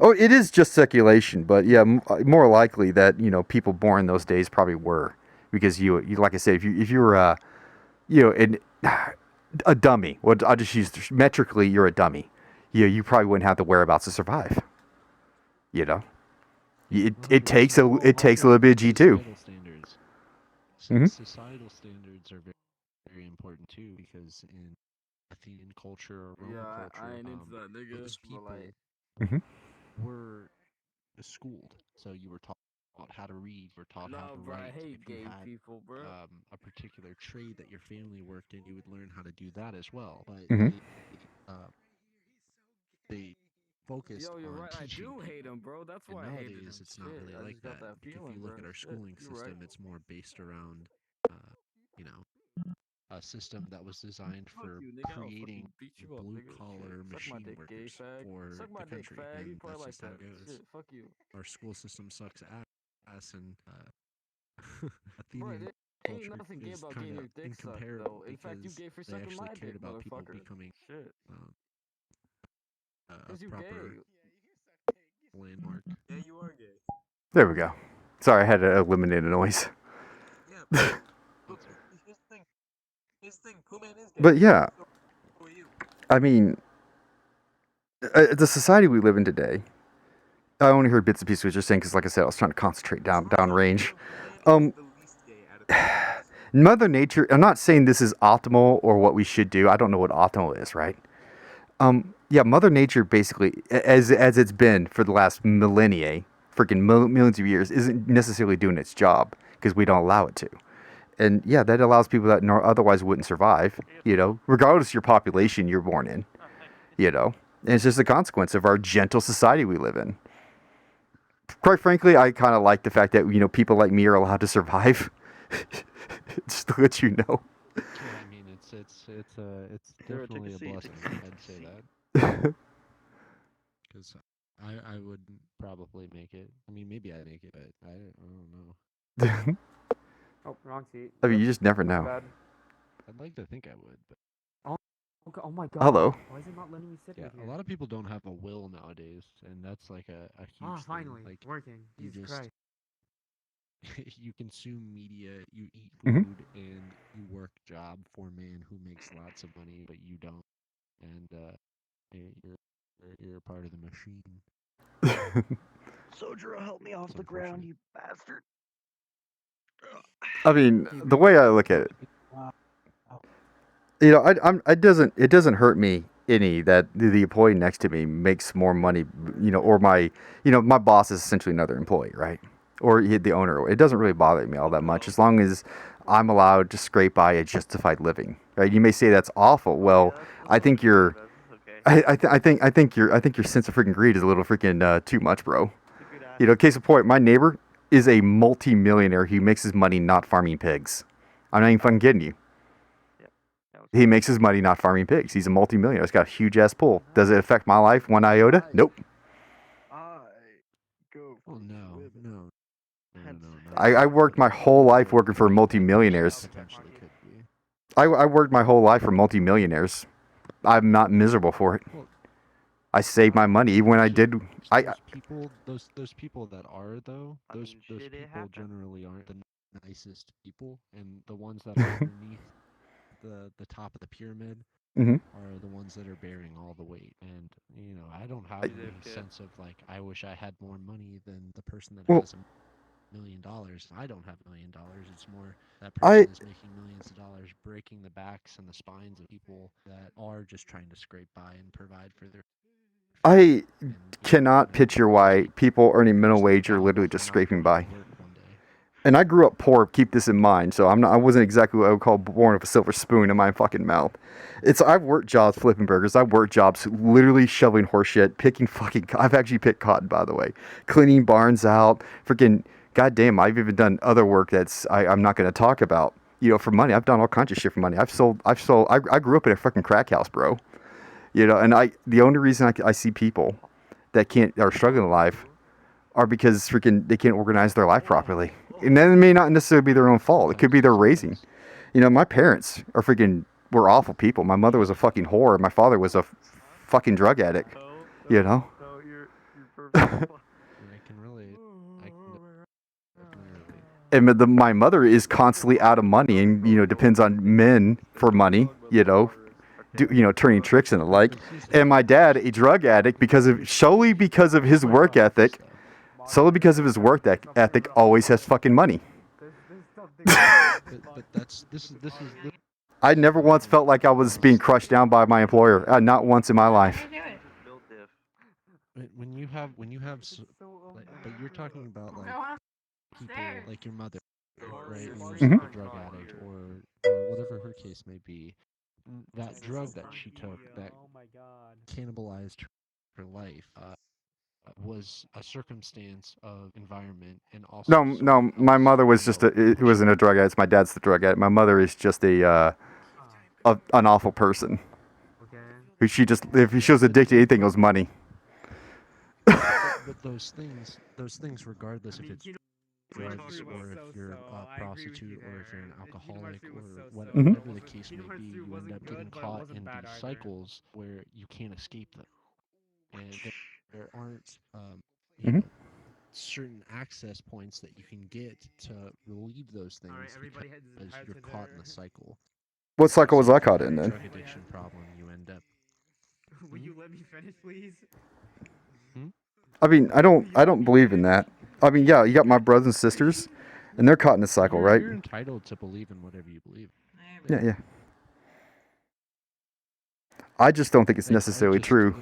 Oh, it is just speculation, but yeah, more likely that people born in those days probably were, because you like I said, if you were a dummy. Well, I'll just use metrically, you're a dummy. You probably wouldn't have the whereabouts to survive. It takes a little bit of G2. Societal standards. Mhm. Societal standards are very, very important too, because in Athenian culture or Roman culture, those people Mhm. were schooled. So you were taught how to read, were taught how to write. If you had a particular trade that your family worked in, you would learn how to do that as well. But Mhm. they focused on teaching people. And nowadays, it's not really like that. If you look at our schooling system, it's more based around, a system that was designed for creating blue-collar machine workers for the country, and that's just how it goes. Our school system sucks ass, and Athenian culture is kind of incomparable because they actually cared about people becoming a proper landmark. There we go. Sorry, I had to eliminate a noise. But yeah, I mean, the society we live in today. I only heard bits and pieces of what you're saying because, like I said, I was trying to concentrate down range. Mother Nature. I'm not saying this is optimal or what we should do. I don't know what optimal is, right? Yeah, Mother Nature basically, as it's been for the last millennia, freaking millions of years, isn't necessarily doing its job because we don't allow it to. And yeah, that allows people that otherwise wouldn't survive, regardless of your population you're born in, And it's just a consequence of our gentle society we live in. Quite frankly, I kind of like the fact that, people like me are allowed to survive. Just to let you know. Yeah, I mean, it's definitely a blessing. I'd say that. Because I wouldn't probably make it. I mean, maybe I'd make it, but I don't know. Oh, wrong seat. I mean, you just never know. I'd like to think I would, but Oh my god. Hello. Why is it not letting me sit yeah, with you? a lot of people don't have a will nowadays, and that's like a huge thing. Finally. Like, Working. you Jesus just Christ. you consume media, you eat Mhm. food, and you work a job for a man who makes lots of money, but you don't, and you're a part of the machine. Soldier, help me off the ground, you bastard. I mean, the way I look at it, it doesn't hurt me any that the employee next to me makes more money, or my boss is essentially another employee, right? Or the owner. It doesn't really bother me all that much as long as I'm allowed to scrape by a justified living, right? You may say that's awful. Well, I think you're, I think your sense of freaking greed is a little freaking too much, bro. Case in point, my neighbor is a multi-millionaire. He makes his money not farming pigs. I'm not even fucking kidding you. He makes his money not farming pigs. He's a multi-millionaire. He's got a huge ass pool. Does it affect my life one iota? Nope. Oh no. I worked my whole life working for multi-millionaires. Potentially could be. I worked my whole life for multi-millionaires. I'm not miserable for it. Well, I saved my money even when I did. Those people that are though, those people generally aren't the nicest people, and the ones that are underneath the top of the pyramid Mhm. are the ones that are bearing all the weight. And I don't have any sense of like I wish I had more money than the person that has $1 million. I don't have $1 million. It's more that person is making millions of dollars, breaking the backs and the spines of people that are just trying to scrape by and provide for their. I cannot picture why people earning minimum wage are literally just scraping by. And I grew up poor. Keep this in mind. So I wasn't exactly what I would call born with a silver spoon in my fucking mouth. I've worked jobs flipping burgers. I've worked jobs literally shoveling horse shit, picking fucking. I've actually picked cotton, by the way, cleaning barns out. Freaking goddamn! I've even done other work I'm not going to talk about. For money. I've done all kinds of shit for money. I've sold. I grew up in a fucking crack house, bro. And the only reason I see people that are struggling in life are because freaking they can't organize their life properly. And then it may not necessarily be their own fault. It could be their raising. My parents were awful people. My mother was a fucking whore. My father was a fucking drug addict. I can relate. I can relate. And my mother is constantly out of money and, depends on men for money, turning tricks and the like. And my dad, a drug addict solely because of his work ethic, always has fucking money. but this is I never once felt like I was being crushed down by my employer. Not once in my life. when you have but you're talking about like people like your mother, right? Who's a drug addict or whatever her case may be. That drug that she took that cannibalized her life was a circumstance of environment and also No. My mother was wasn't a drug addict. My dad's the drug addict. My mother is just an awful person. Who if she was addicted to anything, it was money. but those things, regardless if it's drugs or if you're a prostitute or if you're an alcoholic or whatever the case may be, you end up getting caught in these cycles where you can't escape them, and there aren't certain access points that you can get to relieve those things because you're caught in the cycle. What cycle was I caught in then? Drug addiction problem, you end up. Will you let me finish, please? I mean, I don't believe in that. I mean, yeah, you got my brothers and sisters, and they're caught in a cycle, right? You're entitled to believe in whatever you believe. Yeah. I just don't think it's necessarily true.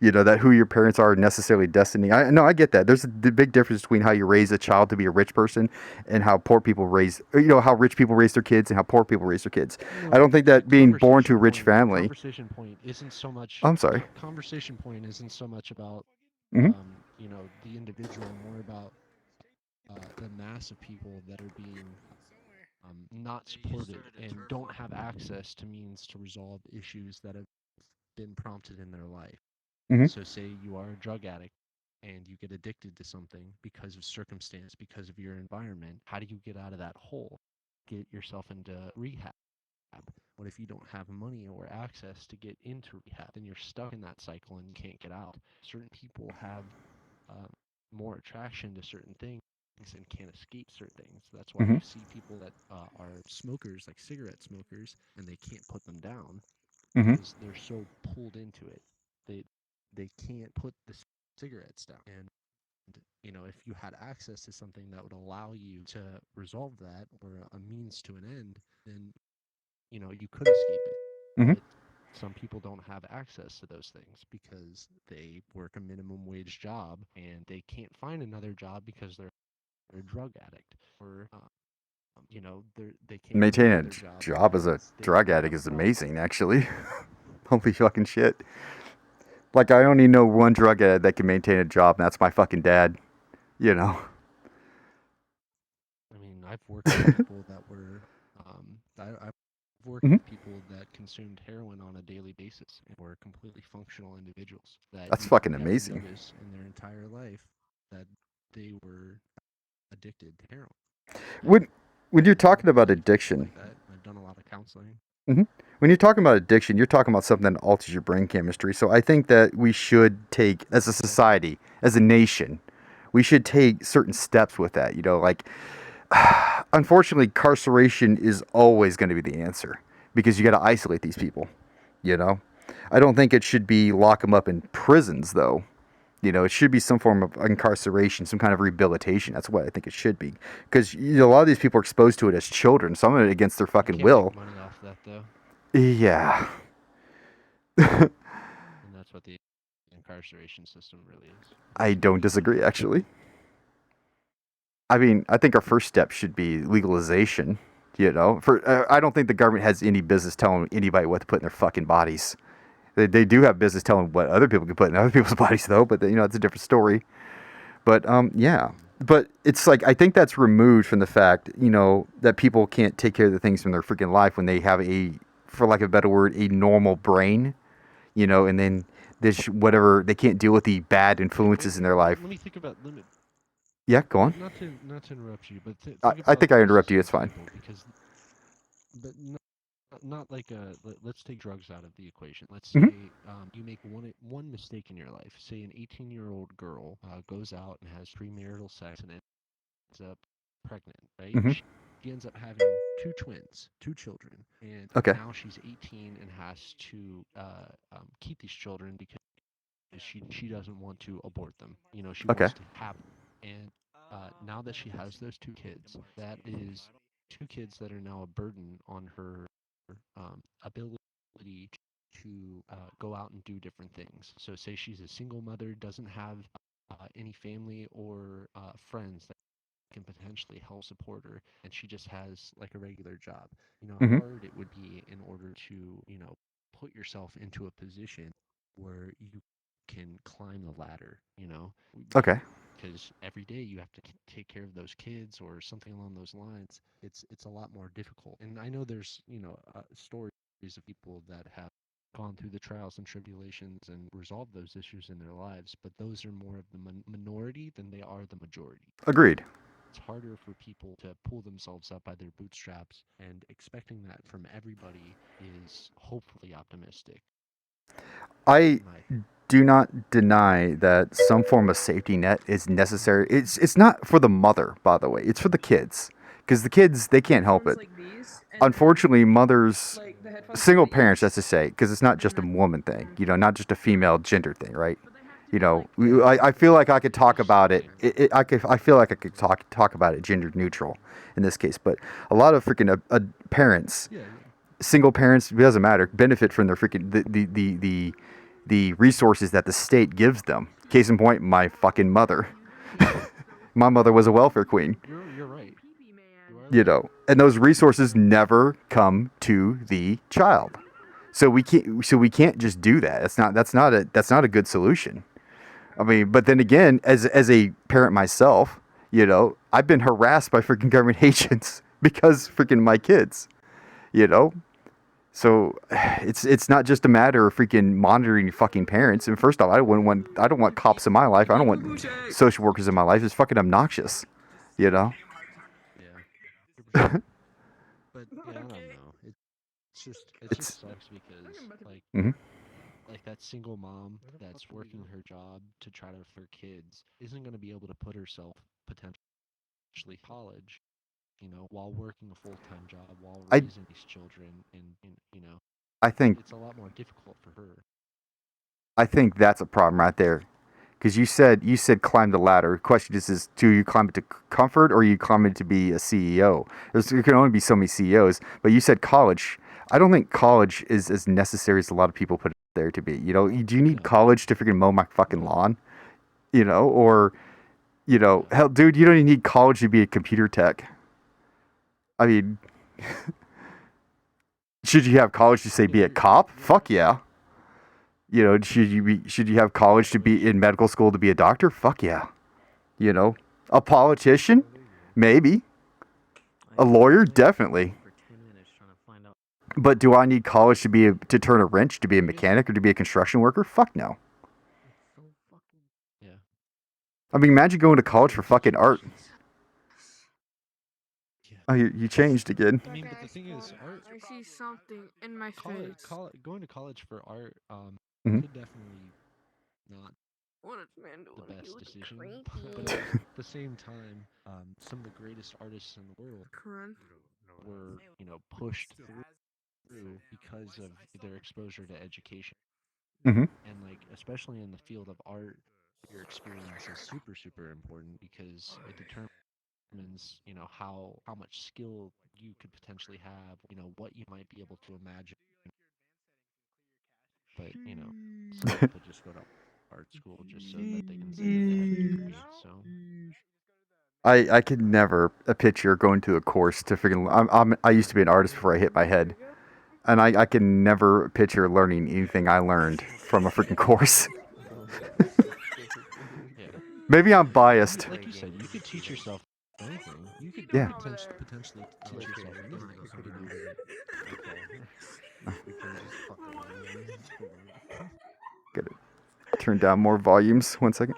That who your parents are necessarily destiny. I get that. There's the big difference between how you raise a child to be a rich person and how poor people how rich people raise their kids and how poor people raise their kids. I don't think that being born to a rich family. Conversation point isn't so much. I'm sorry. Conversation point isn't so much about the individual, more about the mass of people that are being not supported and don't have access to means to resolve issues that have been prompted in their life. So say you are a drug addict and you get addicted to something because of circumstance, because of your environment. How do you get out of that hole? Get yourself into rehab. What if you don't have money or access to get into rehab? Then you're stuck in that cycle and you can't get out. Certain people have more attraction to certain things and can't escape certain things. That's why you see people that are smokers, like cigarette smokers, and they can't put them down because they're so pulled into it. They can't put the cigarettes down. And if you had access to something that would allow you to resolve that or a means to an end, then you could escape it. But some people don't have access to those things because they work a minimum wage job and they can't find another job because they're a drug addict, or they can't maintain a job as a drug addict is amazing, actually. Holy fucking shit. Like, I only know one drug addict that can maintain a job, and that's my fucking dad. I mean, I've worked with people that were, I've worked with people that consumed heroin on a daily basis and were completely functional individuals. That's fucking amazing. In their entire life that they were addicted to heroin. When you're talking about addiction, I've done a lot of counseling. When you're talking about addiction, you're talking about something that alters your brain chemistry. So I think that we should take, as a society, as a nation, we should take certain steps with that. Unfortunately, incarceration is always going to be the answer because you got to isolate these people. I don't think it should be lock them up in prisons, though. It should be some form of incarceration, some kind of rehabilitation. That's what I think it should be. Because a lot of these people are exposed to it as children, some of it against their fucking will. Make money off that, though. Yeah. And that's what the incarceration system really is. I don't disagree, actually. I mean, I think our first step should be legalization. You know, I don't think the government has any business telling anybody what to put in their fucking bodies. They do have business telling what other people can put in other people's bodies, though. But you know, it's a different story. But yeah. But it's like I think that's removed from the fact, you know, that people can't take care of the things in their freaking life when they have a, for lack of a better word, a normal brain. You know, and then this whatever they can't deal with the bad influences in their life. Let me think about limit. Yeah, go on. Not to interrupt you, but I think I interrupt you. It's fine. Because, but not like let's take drugs out of the equation. Let's say you make one mistake in your life. Say an 18-year-old girl goes out and has premarital sex and ends up pregnant, right? She ends up having two children, and now she's 18 and has to keep these children because she doesn't want to abort them. You know, she wants to have them. And now that she has those two kids, that is two kids that are now a burden on her ability to go out and do different things. So say she's a single mother, doesn't have any family or friends that can potentially help support her, and she just has like a regular job. You know, how hard it would be in order to, you know, put yourself into a position where you can climb the ladder, you know? Okay. Because every day you have to take care of those kids or something along those lines. It's a lot more difficult. And I know there's, you know, stories of people that have gone through the trials and tribulations and resolved those issues in their lives, but those are more of the minority than they are the majority. Agreed. It's harder for people to pull themselves up by their bootstraps, and expecting that from everybody is hopefully optimistic. I do not deny that some form of safety net is necessary. It's not for the mother, by the way. It's for the kids, because the kids, they can't help it. Unfortunately, mothers, single parents, that's to say, because it's not just a woman thing, you know, not just a female gender thing, right? You know, I feel like I could talk about it. I feel like I could talk about it gender neutral in this case. But a lot of freaking parents, single parents, it doesn't matter, benefit from their freaking the resources that the state gives them. Case in point, my fucking mother. My mother was a welfare queen. You're right. You know, and those resources never come to the child. So we can't just do that. That's not a good solution. I mean, but then again, as a parent myself, you know, I've been harassed by freaking government agents because freaking my kids, you know. So it's not just a matter of freaking monitoring your fucking parents. And first off, I don't want cops in my life. I don't want social workers in my life. It's fucking obnoxious, you know. Yeah. But yeah, I don't know. It just sucks because like that single mom that's working her job to try to for kids isn't going to be able to put herself potentially college, you know, while working a full-time job, while raising these children, and you know, I think it's a lot more difficult for her. I think that's a problem right there, because you said climb the ladder. The question is do you climb it to comfort or you climb it to be a CEO? There can only be so many CEOs. But you said college. I don't think college is as necessary as a lot of people put it there to be. You know, do you need college to freaking mow my fucking lawn? You know, or, you know, hell, dude, you don't even need college to be a computer tech. I mean, should you have college to say be a cop? Fuck yeah. You know, should you have college to be in medical school to be a doctor? Fuck yeah. You know, a politician? Maybe. A lawyer? Definitely. But do I need college to turn a wrench, to be a mechanic, or to be a construction worker? Fuck no. Yeah. I mean, imagine going to college for fucking art. Oh, you changed again. I mean, but the thing is, art. I see something in my face. Going to college for art could definitely not the best decision. But at the same time, some of the greatest artists in the world were, you know, pushed through because of their exposure to education. And like, especially in the field of art, your experience is super, super important because it determines, you know, how much skill you could potentially have, you know, what you might be able to imagine. But, you know, some people just go to art school just so that they can say that they have a degree. So I could never picture going to a course to freaking. I used to be an artist before I hit my head, and I can never picture learning anything I learned from a freaking course. Yeah. Maybe I'm biased. Like you said, you could teach yourself anything. You could Yeah. potentially teach yourself anything. You could Gotta turn down more volumes. 1 second.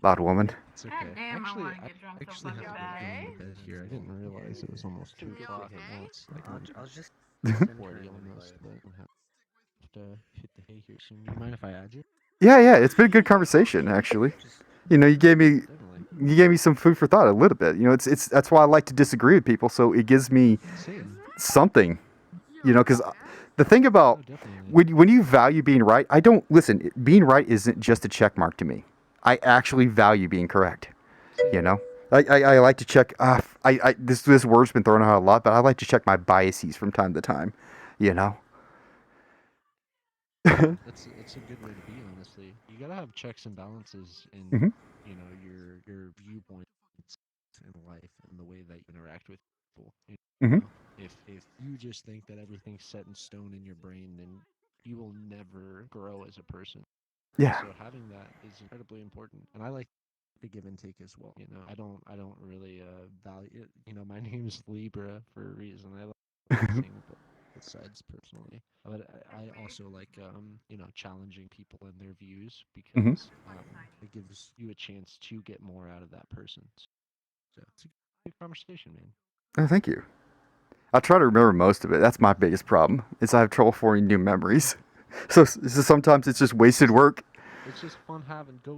Loud woman. It's okay. Actually, I actually have to go to bed here. I didn't realize it was almost 2 o'clock. It's like I'll just 40 almost, but I have to hit the hay here soon. Do you mind if I add you? Yeah. It's been a good conversation, actually. You know, you gave me some food for thought a little bit. You know, it's that's why I like to disagree with people, so it gives me something. You know, because the thing about when you value being right, I don't listen. Being right isn't just a check mark to me. I actually value being correct. You know, I like to check. This word's been thrown out a lot, but I like to check my biases from time to time. You know. It's a good way to be, honestly. You gotta have checks and balances in you know your viewpoints in life and the way that you interact with people. You know? If you just think that everything's set in stone in your brain, then you will never grow as a person. Yeah. So having that is incredibly important, and I like the give and take as well. You know, I don't really value it. You know, my name's Libra for a reason. I like to sing both sides personally, but I also like you know, challenging people and their views because it gives you a chance to get more out of that person. So it's a good conversation, man. Oh, thank you. I try to remember most of it. That's my biggest problem. Is I have trouble forming new memories. So sometimes it's just wasted work. It's just fun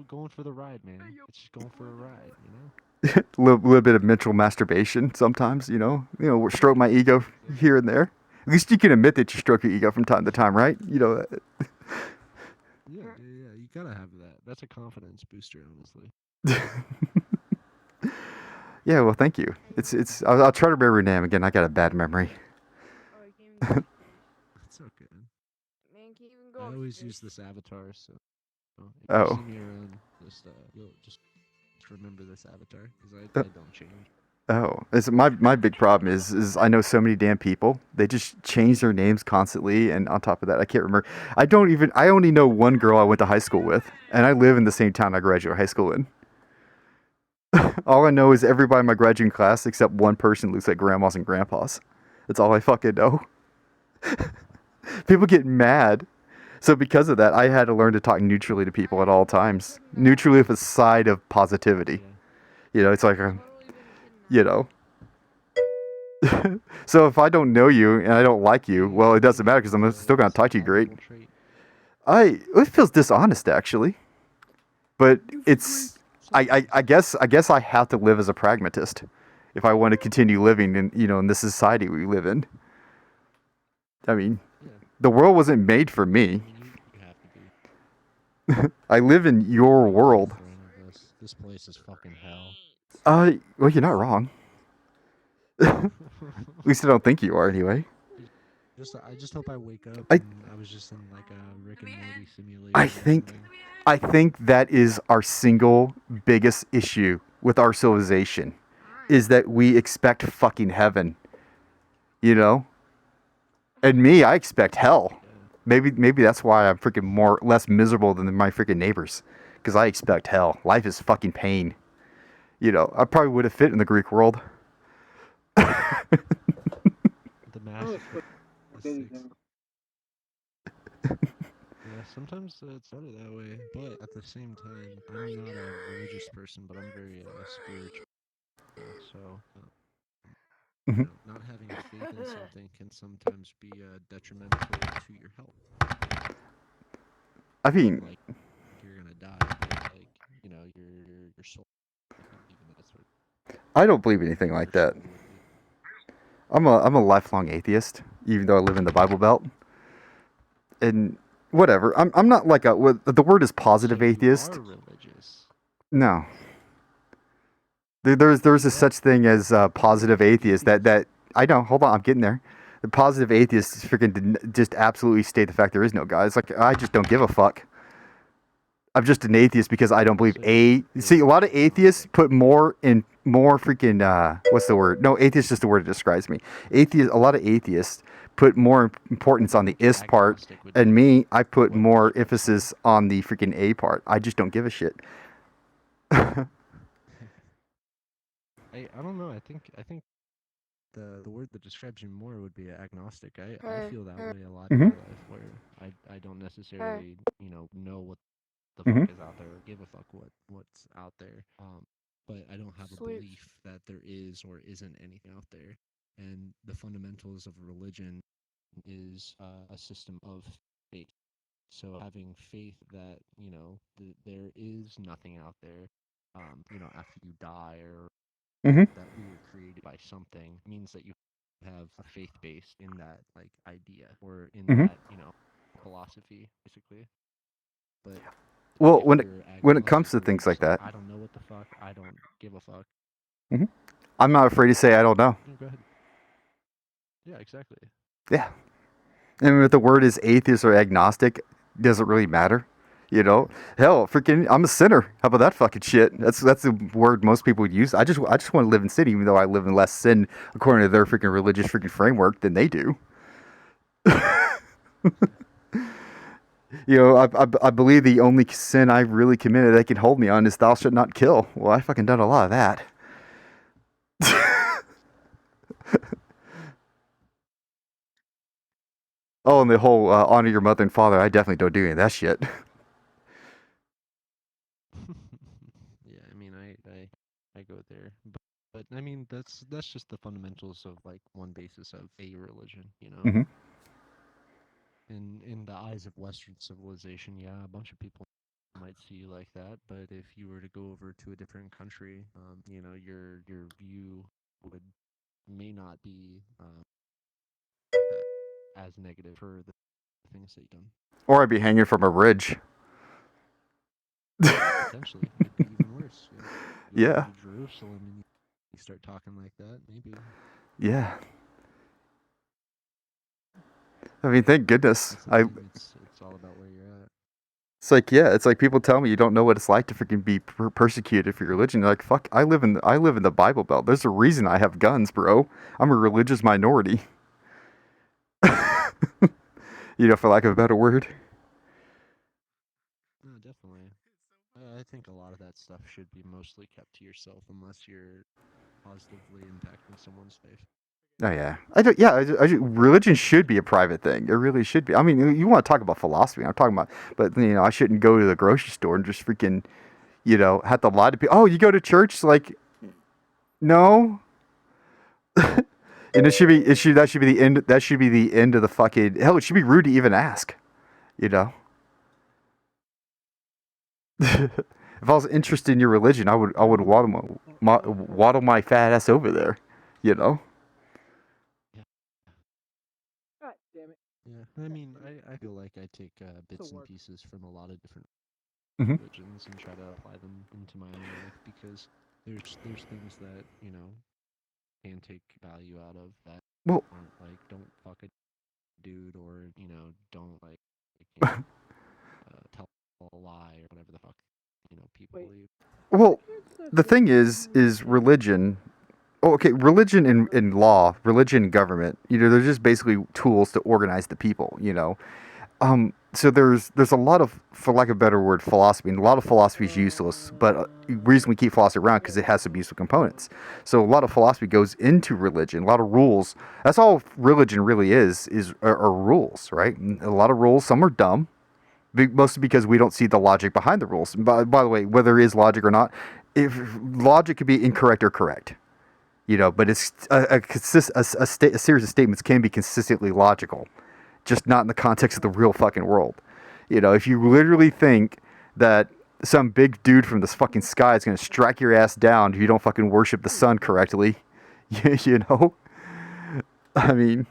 going for the ride, man. It's just going for a ride, you know. A little bit of mental masturbation sometimes, you know, stroke my ego here and there. At least you can admit that you stroke your ego from time to time, right? You know. Yeah. You gotta have that. That's a confidence booster, honestly. Yeah, well, thank you. I'll try to remember your name again. I got a bad memory. It's okay. I always use this avatar, so if you see me around, you'll just remember this avatar because I don't change. Oh, it's my big problem is I know so many damn people. They just change their names constantly, and on top of that, I can't remember. I only know one girl I went to high school with, and I live in the same town I graduated high school in. All I know is everybody in my graduating class except one person looks like grandmas and grandpas. That's all I fucking know. People get mad. So because of that, I had to learn to talk neutrally to people at all times. Neutrally with a side of positivity. You know, it's like, you know. So if I don't know you and I don't like you, well, it doesn't matter because I'm still going to talk to you great. It feels dishonest, actually. But it's, I guess I have to live as a pragmatist if I want to continue living in, you know, in this society we live in. I mean, the world wasn't made for me. I live in your world. This place is fucking hell. Well, you're not wrong. At least I don't think you are, anyway. I just hope I wake up and I was just in like a Rick and Morty simulator. I think that is our single biggest issue with our civilization, is that we expect fucking heaven. You know? And me, I expect hell. Maybe that's why I'm freaking less miserable than my freaking neighbors, because I expect hell. Life is fucking pain. You know, I probably would have fit in the Greek world. The massive. Yeah, sometimes it's better that way, but at the same time, I'm not a religious person, but I'm very spiritual. So, you know, not having faith in something can sometimes be detrimental to your health. I mean, like you're gonna die, but like, you know, your soul. I don't believe anything like that. I'm a lifelong atheist, even though I live in the Bible Belt. And whatever, I'm not like the word is positive atheist. You are religious. No. There's a such thing as positive atheist that I know. Hold on, I'm getting there. The positive atheist is freaking just absolutely state the fact there is no God. It's like, I just don't give a fuck. I'm just an atheist because I don't believe See, a lot of atheists put more freaking what's the word? No, atheist is just the word that describes me. A lot of atheists put more importance on the is part, and me, I put more emphasis on the freaking a part. I just don't give a shit. I don't know. I think the word that describes you more would be agnostic. I feel that way a lot in my life, where I don't necessarily know what the fuck is out there or give a fuck what's out there. But I don't have a belief that there is or isn't anything out there. And the fundamentals of religion is a system of faith. So having faith that there is nothing out there, after you die or that we were created by something, means that you have a faith base in that like idea or in that philosophy, basically. But well, when it comes to things like that, I don't know what the fuck. I don't give a fuck. I'm not afraid to say I don't know. Go ahead. Yeah, exactly. Yeah. And if the word is atheist or agnostic, does it really matter? Hell, freaking, I'm a sinner. How about that fucking shit? That's the word most people would use. I just want to live in sin, even though I live in less sin according to their freaking religious freaking framework than they do. I believe the only sin I really committed they can hold me on is thou shalt not kill. Well, I fucking done a lot of that. Oh, and the whole honor your mother and father, I definitely don't do any of that shit. Yeah, I mean, I go there, but I mean that's just the fundamentals of like one basis of a religion, In the eyes of Western civilization, yeah, a bunch of people might see you like that, but if you were to go over to a different country, your view may not be as negative for the things that you've done. Or I'd be hanging from a bridge. Potentially, it could be even worse. You Yeah. go to Jerusalem and you start talking like that, maybe. Yeah. I mean, thank goodness. It's all about where you're at. It's like, yeah, it's like people tell me you don't know what it's like to freaking be persecuted for your religion. They're like, fuck, I live in the Bible Belt. There's a reason I have guns, bro. I'm a religious minority. For lack of a better word. No, definitely. I think a lot of that stuff should be mostly kept to yourself unless you're positively impacting someone's faith. Oh yeah, religion should be a private thing. It really should be. I mean, you want to talk about philosophy? I'm talking about, but I shouldn't go to the grocery store and just freaking, have to lie to people. Oh, you go to church? Like, no. And that should be the end. That should be the end of the fucking hell. It should be rude to even ask. If I was interested in your religion, I would waddle my fat ass over there. God damn it. Yeah, I mean, I feel like I take bits and pieces from a lot of different Mhm. religions and try to apply them into my own life because there's things that can take value out of that Well, aren't like don't fuck a dude or don't like tell a lie or whatever the fuck people believe. well, the thing is religion. Oh, okay, religion and law, religion and government. They're just basically tools to organize the people. So there's a lot of, for lack of a better word, philosophy, and a lot of philosophy is useless. But the reason we keep philosophy around because it has some useful components. So a lot of philosophy goes into religion. A lot of rules. That's all religion really are rules, right? And a lot of rules. Some are dumb, mostly because we don't see the logic behind the rules. By the way, whether there is logic or not, if logic could be incorrect or correct. But it's a series of statements can be consistently logical, just not in the context of the real fucking world. If you literally think that some big dude from this fucking sky is going to strike your ass down if you don't fucking worship the sun correctly, I mean,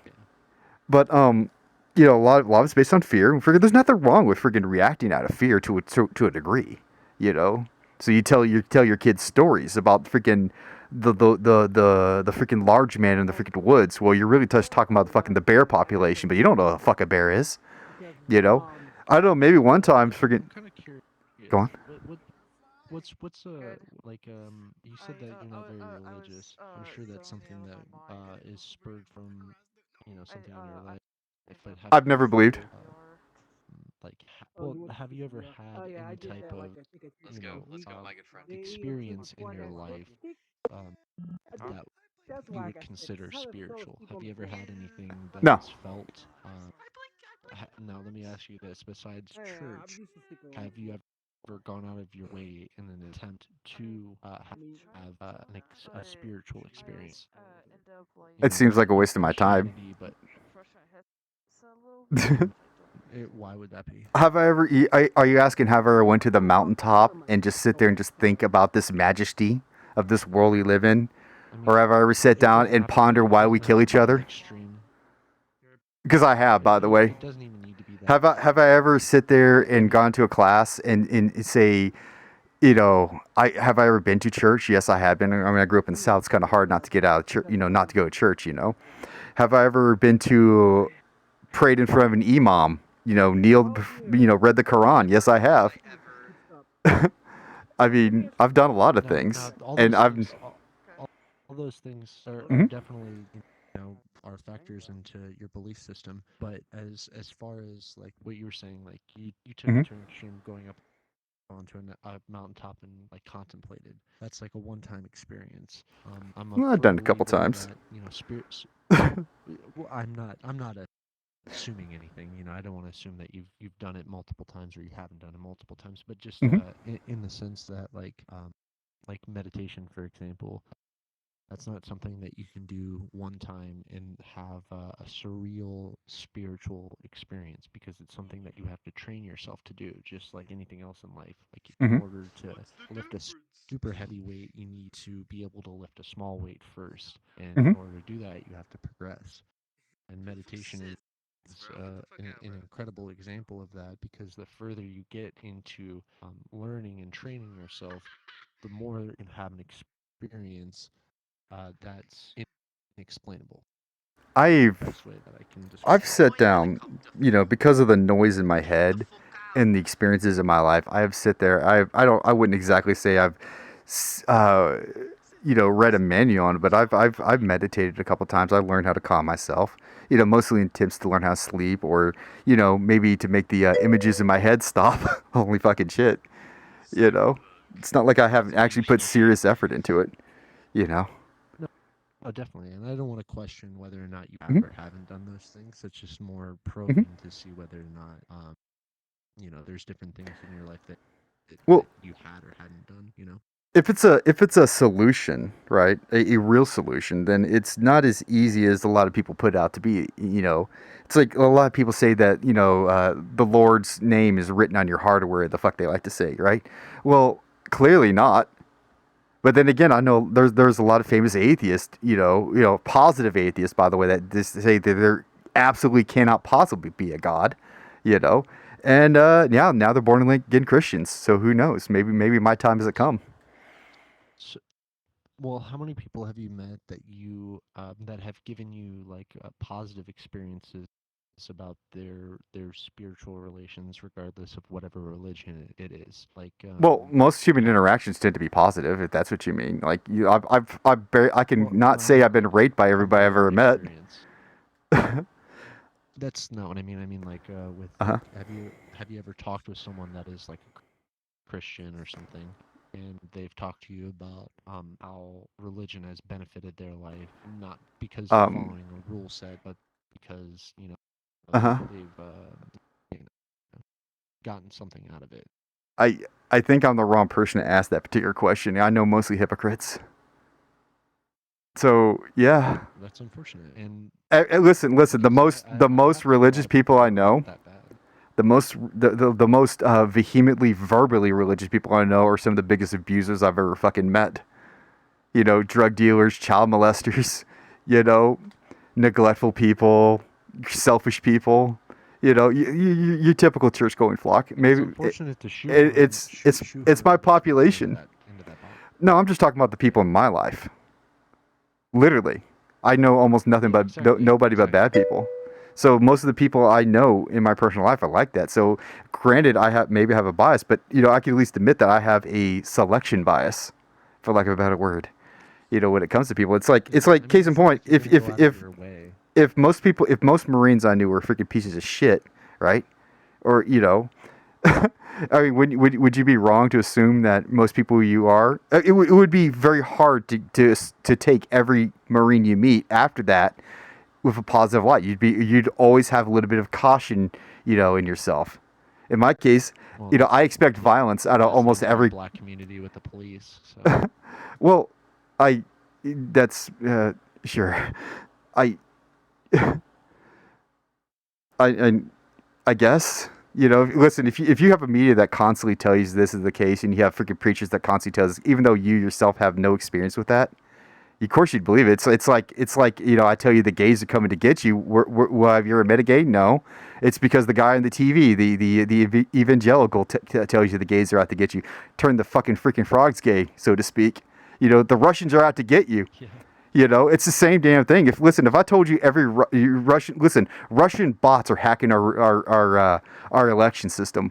but a lot of it's based on fear. There's nothing wrong with freaking reacting out of fear to a degree, So you tell your kids stories about freaking the freaking large man in the freaking woods. Well, you're really just talking about the bear population, but you don't know what the fuck a bear is. I don't know. Maybe one time freaking. I'm kind of curious Go on. What's like you said that you're not very religious. I'm sure that's something that is spurred from something in your life. But I've never believed. Have you ever had any type of experience in your life that you would consider spiritual? Have you ever had anything that No. has felt? Now let me ask you this: besides church, have you ever gone out of your way in an attempt to have a spiritual experience? It seems like a waste of my time. But why would that be? Have I ever? Are you asking? Have I ever went to the mountaintop and just sit there and just think about this majesty of this world we live in, or have I ever sat down and ponder why we kill each other? Because I have, by the way. It doesn't even need to be that. Have I ever sit there and gone to a class and say, have I ever been to church? Yes, I have been. I mean, I grew up in the South. It's kind of hard not to get out of church, not to go to church. Have I ever been to prayed in front of an imam? Kneeled, read the Quran. Yes, I have. I mean, I've done a lot of things, and all those things are definitely are factors into your belief system. But as far as like what you were saying, like you took it to an extreme, going up onto a mountaintop and like contemplated. That's like a one-time experience. I've done it a couple times. That, spirits. Well, I'm not assuming anything. I don't want to assume that you've done it multiple times or you haven't done it multiple times. But just in the sense that like meditation, for example. That's not something that you can do one time and have a surreal spiritual experience, because it's something that you have to train yourself to do, just like anything else in life. Like in order to lift a super heavy weight, you need to be able to lift a small weight first. And in order to do that, you have to progress. And meditation is an incredible example of that, because the further you get into learning and training yourself, the more you can have an experience that's inexplainable. I've sat down, because of the noise in my head and the experiences in my life. I have sit there. I wouldn't exactly say I've, read a manual on it, but I've meditated a couple times. I've learned how to calm myself. Mostly in tips to learn how to sleep, or maybe to make the images in my head stop. Holy fucking shit. It's not like I haven't actually put serious effort into it. Oh, definitely, and I don't want to question whether or not you have or haven't done those things. It's just more probing to see whether or not, there's different things in your life that you had or hadn't done. If it's a solution, right, a real solution, then it's not as easy as a lot of people put it out to be. It's like a lot of people say that the Lord's name is written on your heart, or where the fuck they like to say, right? Well, clearly not. But then again, I know there's a lot of famous atheists, positive atheists, by the way, that just say that there absolutely cannot possibly be a God, and now they're born again Christians. So who knows? Maybe my time has come. So, well, how many people have you met that that have given you like positive experiences about their spiritual relations, regardless of whatever religion it is? Like, well, most human interactions tend to be positive, if that's what you mean. Like, I can not say I've been raped by everybody I've ever met. That's not what I mean. I mean, like, with have you ever talked with someone that is like a Christian or something, and they've talked to you about how religion has benefited their life, not because they're following a rule set, but because they've gotten something out of it. I think I'm the wrong person to ask that particular question. I know mostly hypocrites. So yeah. That's unfortunate. And listen. The most religious people I know, the most vehemently, verbally religious people I know are some of the biggest abusers I've ever fucking met. Drug dealers, child molesters, neglectful people, selfish people. Your typical church-going flock. Maybe it's my population. No, I'm just talking about the people in my life. Literally, I know almost nothing but nobody but bad people. So most of the people I know in my personal life are like that. So granted, maybe have a bias, but I can at least admit that I have a selection bias, for lack of a better word. When it comes to people, it's like case in point, if most Marines I knew were freaking pieces of shit, right? Or I mean, would you be wrong to assume that most people you are? It would be very hard to take every Marine you meet after that with a positive light. You'd always have a little bit of caution, in yourself. In my case, I expect violence out of almost every black community with the police. So. Well, that's sure. I guess. Listen, if you have a media that constantly tells you this is the case, and you have freaking preachers that constantly tell us, even though you yourself have no experience with that, of course you'd believe it. It's like I tell you the gays are coming to get you. Have you ever met a gay? No. It's because the guy on the TV, the evangelical, tells you the gays are out to get you. Turn the fucking freaking frogs gay, so to speak. The Russians are out to get you. Yeah. It's the same damn thing. If I told you every Russian bots are hacking our election system.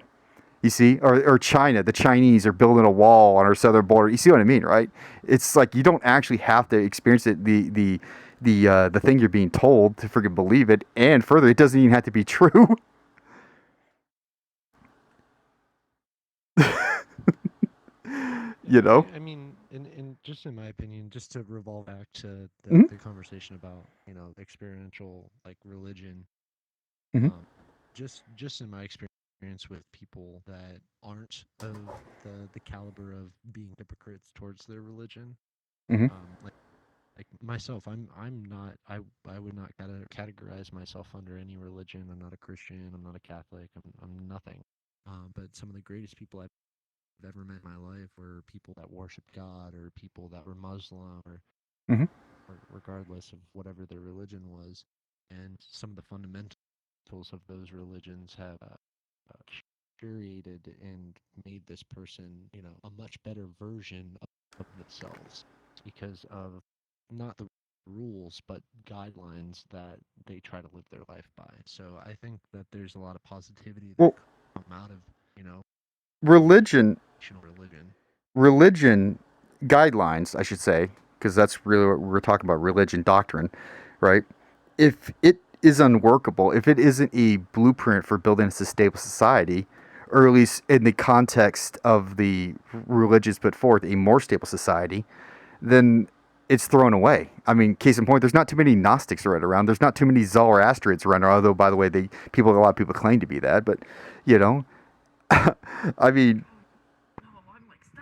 You see, or China, the Chinese are building a wall on our southern border. You see what I mean, right? It's like you don't actually have to experience it. The thing you're being told to freaking believe it, and further, it doesn't even have to be true. I mean, in just in my opinion, just to revolve back to the conversation about experiential religion, just in my experience with people that aren't of the caliber of being hypocrites towards their religion, like myself, I'm not I would not categorize myself under any religion. I'm not a Christian. I'm not a Catholic. I'm nothing. But some of the greatest people I've ever met in my life were people that worshiped God, or people that were Muslim, or regardless of whatever their religion was. And some of the fundamentals of those religions have curated and made this person, a much better version of themselves because of not the rules but guidelines that they try to live their life by. So I think that there's a lot of positivity that come out of religion guidelines, I should say, because that's really what we're talking about, religion doctrine, right? If it is unworkable, if it isn't a blueprint for building a stable society, or at least in the context of the religions put forth, a more stable society, then it's thrown away. I mean, case in point, there's not too many Gnostics around. There's not too many Zoroastrians around, although, by the way, a lot of people claim to be that. But, I mean,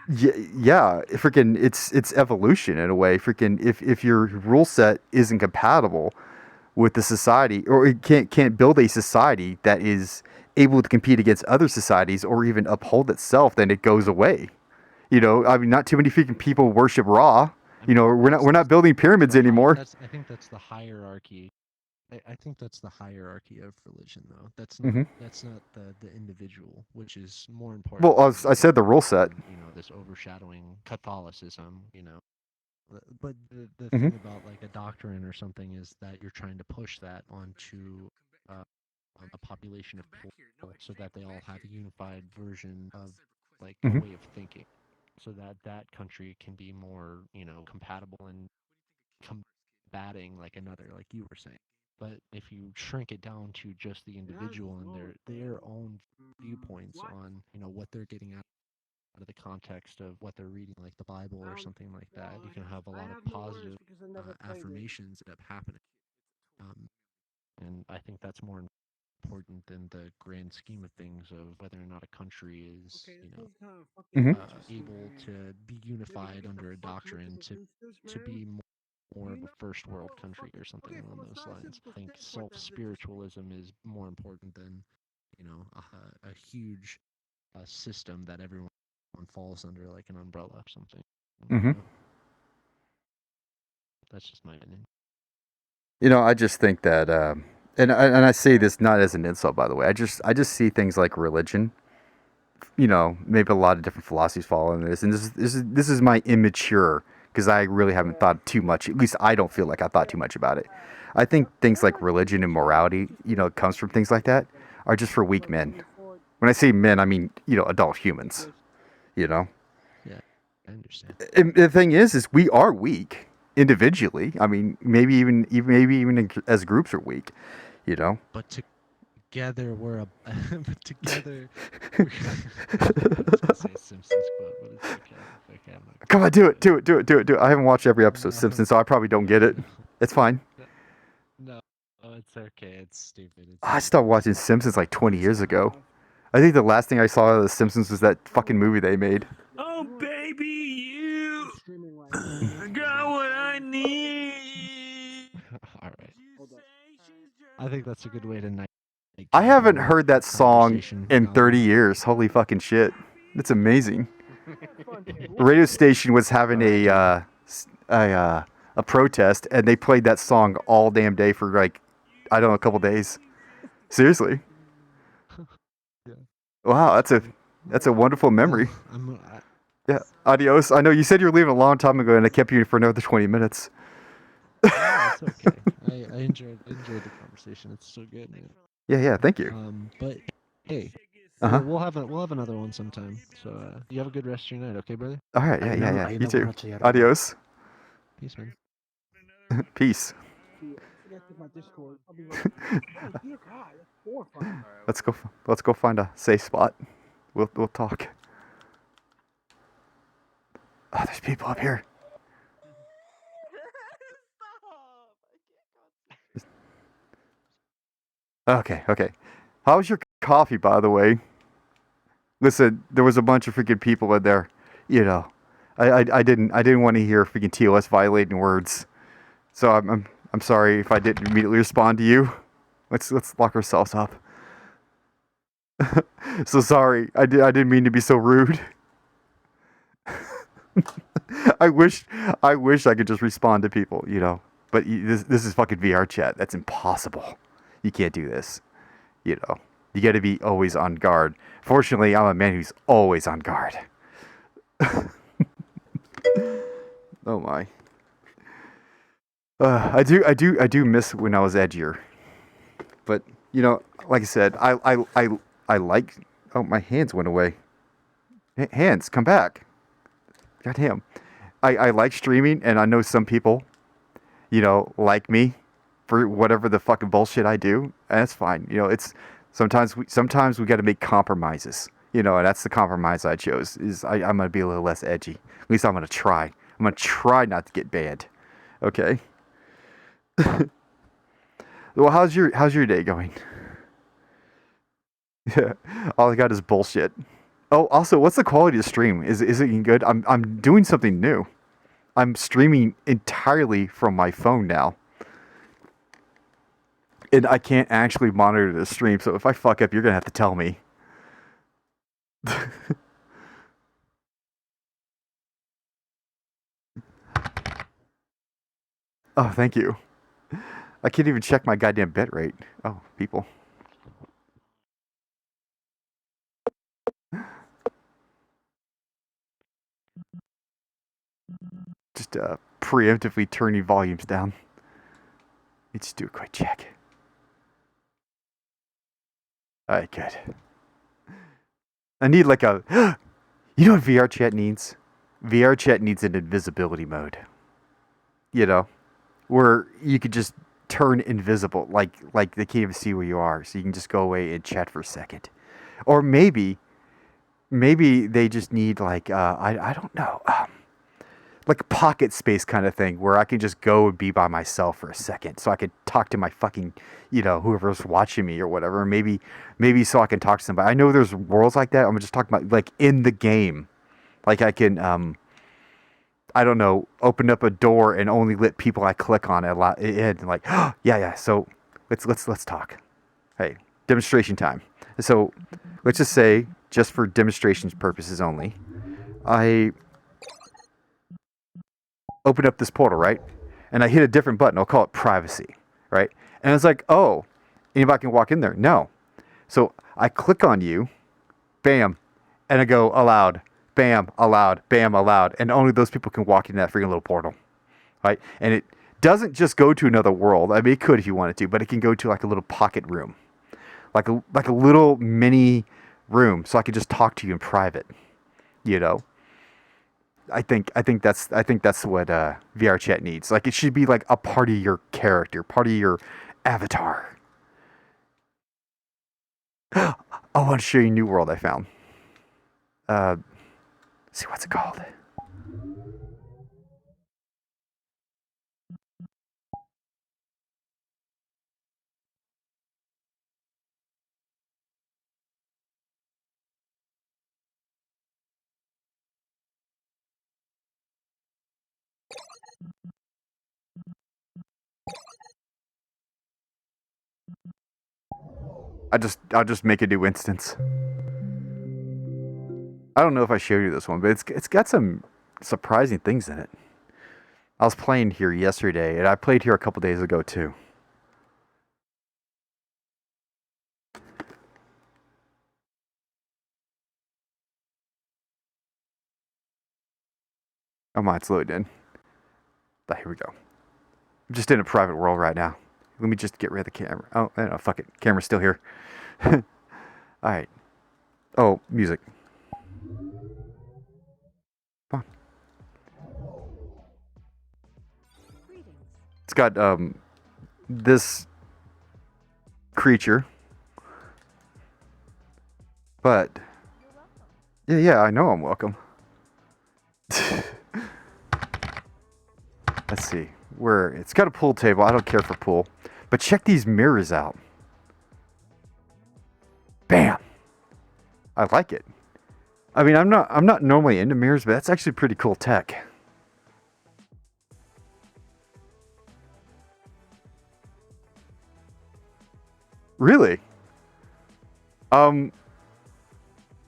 yeah, freaking, it's evolution in a way. Freaking, if your rule set isn't compatible with the society, or it can't build a society that is able to compete against other societies or even uphold itself, then it goes away. I mean, not too many freaking people worship Ra. We're not building pyramids anymore. I think that's the hierarchy. I think that's the hierarchy of religion, though. That's not the individual, which is more important. Well, I said the rule set. This overshadowing Catholicism. But the thing about a doctrine or something is that you're trying to push that onto a population of people so that they all have a unified version of a way of thinking, so that country can be more compatible and combating another, like you were saying. But if you shrink it down to just the individual and their own viewpoints on what they're getting out of the context of what they're reading, like the Bible or something like that, you can have a lot of positive affirmations that happening. And I think that's more important than the grand scheme of things of whether or not a country is able to be unified under a doctrine to be more of a first world country or something along those lines. I think self-spiritualism is more important than a huge system that everyone falls under, like an umbrella or something. That's just my opinion. I just think that and I say this not as an insult, by the way. I just see things like religion. Maybe a lot of different philosophies fall into this, and this is my immature because I really haven't thought too much. At least I don't feel like I thought too much about it. I think things like religion and morality, comes from things like that, are just for weak men. When I say men, I mean, adult humans. Yeah, I understand. And the thing is we are weak individually. I mean, maybe even as groups are weak, But together we're a. But together. I was gonna say Simpsons quote, but it's okay. I'm not Come on, do it. I haven't watched every episode of Simpsons, so I probably don't get it. It's fine. No, it's okay. It's stupid. I stopped watching Simpsons like 20 years ago. I think the last thing I saw of the Simpsons was that fucking movie they made. Oh, baby, you got what I need. All right. I think that's a good way to night. I haven't heard that song in 30 years. Holy fucking shit. It's amazing. The radio station was having a protest, and they played that song all damn day for like, I don't know, a couple days. Seriously. Yeah. Wow, that's a wonderful memory. Yeah, adios. I know you said you were leaving a long time ago, and I kept you for another 20 minutes. It's okay. I enjoyed the conversation. It's so good. Man. Yeah, thank you. But hey, Uh-huh. we'll have another one sometime. So you have a good rest of your night, okay, brother? All right, yeah. You too. Adios. Peace, man. Peace. Let's go find a safe spot. We'll talk. Oh, there's people up here. Okay. How was your coffee, by the way? Listen, there was a bunch of freaking people in there. I didn't want to hear freaking TOS violating words. So I'm sorry if I didn't immediately respond to you. Let's lock ourselves up. So sorry. I didn't mean to be so rude. I wish I could just respond to people, But this is fucking VR chat. That's impossible. You can't do this. You got to be always on guard. Fortunately, I'm a man who's always on guard. Oh my. I do miss when I was edgier. But like I said, I like. Oh, my hands went away. Hands, come back. Goddamn. I like streaming, and I know some people, like me for whatever the fucking bullshit I do, and that's fine. It's sometimes we got to make compromises. And that's the compromise I chose. I'm gonna be a little less edgy. At least I'm gonna try. I'm gonna try not to get banned. Okay. Well, how's your day going? Yeah. All I got is bullshit. Oh, also, what's the quality of the stream? Is it getting good? I'm doing something new. I'm streaming entirely from my phone now. And I can't actually monitor the stream, so if I fuck up, you're gonna have to tell me. Oh, thank you. I can't even check my goddamn bit rate. Oh, people. Just preemptively turning volumes down. Let's do a quick check. Alright, good. I need like a... You know what VR chat needs? VR chat needs an invisibility mode. Where you could just turn invisible, like they can't even see where you are, so you can just go away and chat for a second. Or maybe they just need like, I don't know, like a pocket space kind of thing where I can just go and be by myself for a second so I could talk to my fucking, whoever's watching me or whatever. Maybe so I can talk to somebody. I know there's worlds like that. I'm just talking about like in the game. Like I can, I don't know, open up a door and only let people I click on in. Like, yeah. So let's talk. Hey, demonstration time. So let's just say, just for demonstration purposes only, I open up this portal, right? And I hit a different button. I'll call it privacy, right? And it's like, oh, anybody can walk in there. No. So I click on you, bam, and I go aloud, bam, allowed, bam, allowed. And only those people can walk in that freaking little portal. Right? And it doesn't just go to another world. I mean, it could if you wanted to, but it can go to like a little pocket room. Like a little mini room, so I could just talk to you in private. You know? I think that's what VR chat needs. Like, it should be like a part of your character, part of your avatar. I want to show you a new world I found. See, what's it called? I'll just make a new instance. I don't know if I showed you this one, but it's got some surprising things in it. I was playing here yesterday, and I played here a couple days ago too. Oh my, it's loaded in. Ah, here we go. I'm just in a private world right now. Let me just get rid of the camera. Oh, no, fuck it. Camera's still here. Alright. Oh, music. Come on. It's got, this creature. But, yeah, I know I'm welcome. Let's see. Where it's got a pool table. I don't care for pool. But check these mirrors out. Bam. I like it. I mean, I'm not normally into mirrors, but that's actually pretty cool tech. Really? Alright,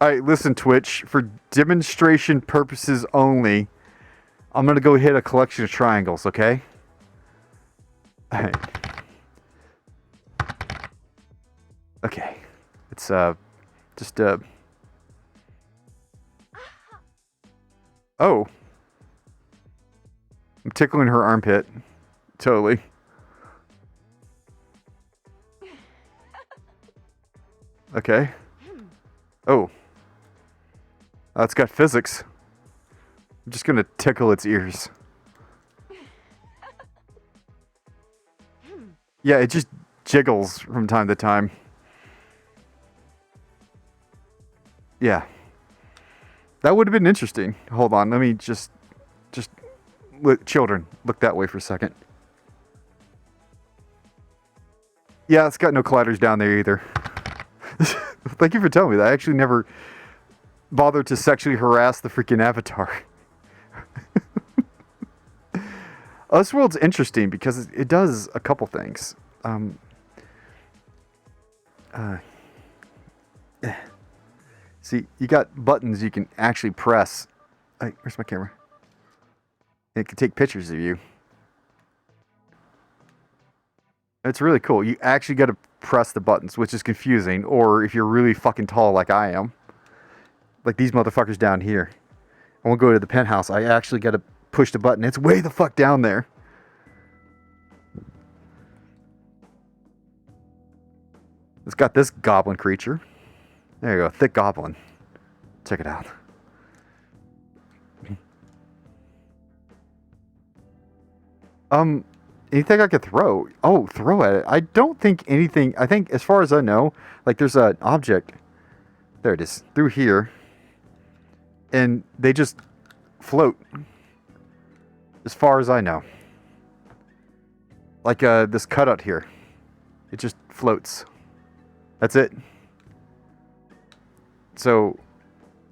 listen, Twitch. For demonstration purposes only, I'm gonna go hit a collection of triangles, okay? Alright. Okay. It's, just, oh. I'm tickling her armpit. Totally. Okay. Oh. It's got physics. I'm just gonna tickle its ears. Yeah, it just jiggles from time to time. Yeah. That would have been interesting. Hold on, let me just look, children, look that way for a second. Yeah, it's got no colliders down there either. Thank you for telling me that. I actually never bothered to sexually harass the freaking avatar. This world's interesting because it does a couple things. See, you got buttons you can actually press. Hey, where's my camera? It can take pictures of you. It's really cool. You actually got to press the buttons, which is confusing. Or if you're really fucking tall like I am, like these motherfuckers down here, I won't go to the penthouse. I actually got to push the button. It's way the fuck down there. It's got this goblin creature. There you go, thick goblin. Check it out. Anything I could throw? Oh, throw at it. I don't think anything. I think, as far as I know, like there's an object. There it is, through here, and they just float. As far as I know, like this cutout here, it just floats. That's it. So,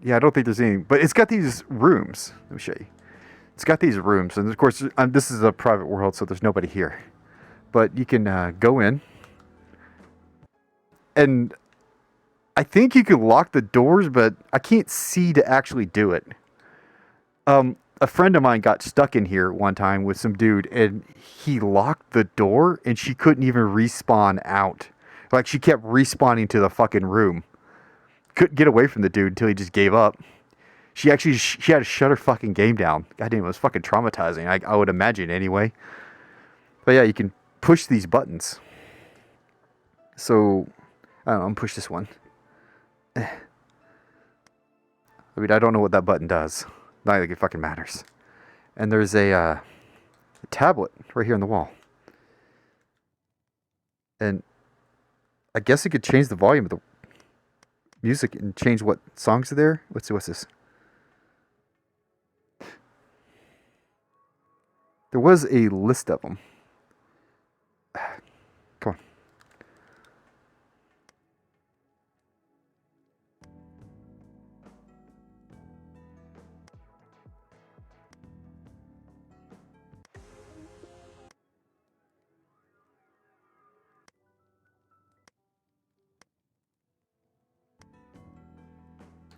yeah, I don't think there's any. But it's got these rooms. Let me show you. It's got these rooms, and of course, this is a private world, so there's nobody here. But you can go in, and I think you can lock the doors, but I can't see to actually do it. A friend of mine got stuck in here one time with some dude, and he locked the door, and she couldn't even respawn out. Like, she kept respawning to the fucking room. Couldn't get away from the dude until he just gave up. She had to shut her fucking game down. Goddamn, it was fucking traumatizing. I would imagine anyway. But yeah, you can push these buttons. So, I don't know, I'm gonna push this one. I mean, I don't know what that button does. Not like it fucking matters. And there's a tablet right here on the wall. And I guess it could change the volume of the music and change what songs are there. Let's see, what's this? There was a list of them. Come on.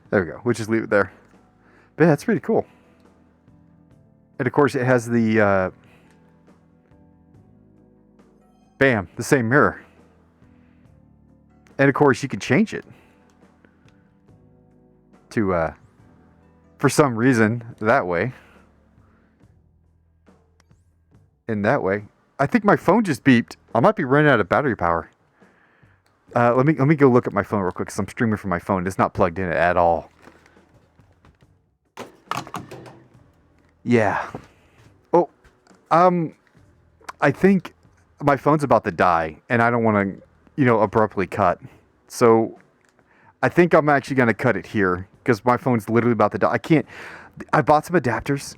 There we go. We'll just leave it there. But yeah, that's pretty cool. And of course, it has the bam, the same mirror. And of course, you can change it to for some reason that way. In that way, I think my phone just beeped. I might be running out of battery power. Let me go look at my phone real quick because I'm streaming from my phone. It's not plugged in at all. Yeah. Oh, I think my phone's about to die, and I don't want to, abruptly cut. So, I think I'm actually gonna cut it here because my phone's literally about to die. I can't. I bought some adapters,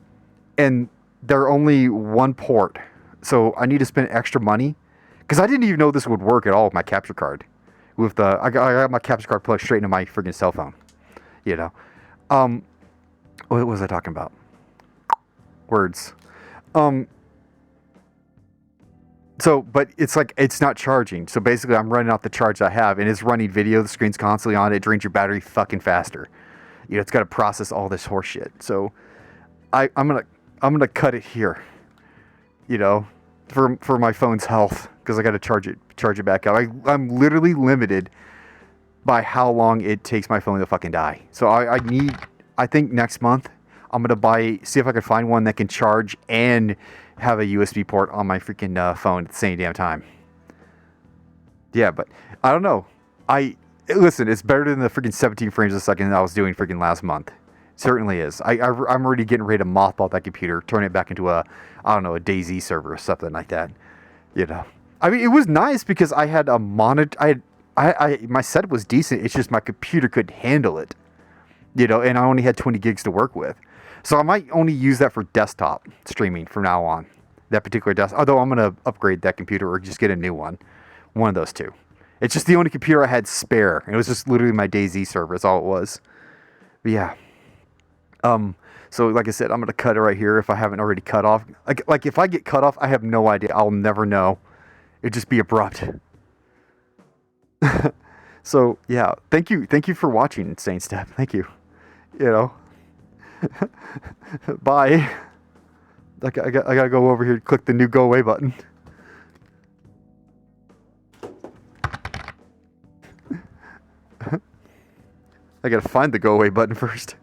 and they're only one port, so I need to spend extra money because I didn't even know this would work at all with my capture card. I got my capture card plugged straight into my freaking cell phone. What was I talking about? Words. So, but it's not charging. So basically, I'm running off the charge I have, and it's running video. The screen's constantly on. It drains your battery fucking faster. It's got to process all this horse shit. So, I'm gonna cut it here. For my phone's health, because I got to charge it back up. I'm literally limited by how long it takes my phone to fucking die. So I think next month I'm gonna see if I can find one that can charge and have a USB port on my freaking phone at the same damn time. Yeah, but I don't know. Listen, it's better than the freaking 17 frames a second that I was doing freaking last month. It certainly is. I'm already getting ready to mothball that computer, turn it back into a DayZ server or something like that. I mean, it was nice because I had a monitor. My setup was decent. It's just my computer couldn't handle it. And I only had 20 gigs to work with. So I might only use that for desktop streaming from now on. That particular desktop. Although I'm going to upgrade that computer or just get a new one. One of those two. It's just the only computer I had spare. It was just literally my DayZ server. That's all it was. But yeah. So like I said, I'm going to cut it right here if I haven't already cut off. Like if I get cut off, I have no idea. I'll never know. It'd just be abrupt. So yeah, thank you for watching, Insane Step. Thank you. Bye. I gotta go over here and click the new go away button. I gotta find the go away button first.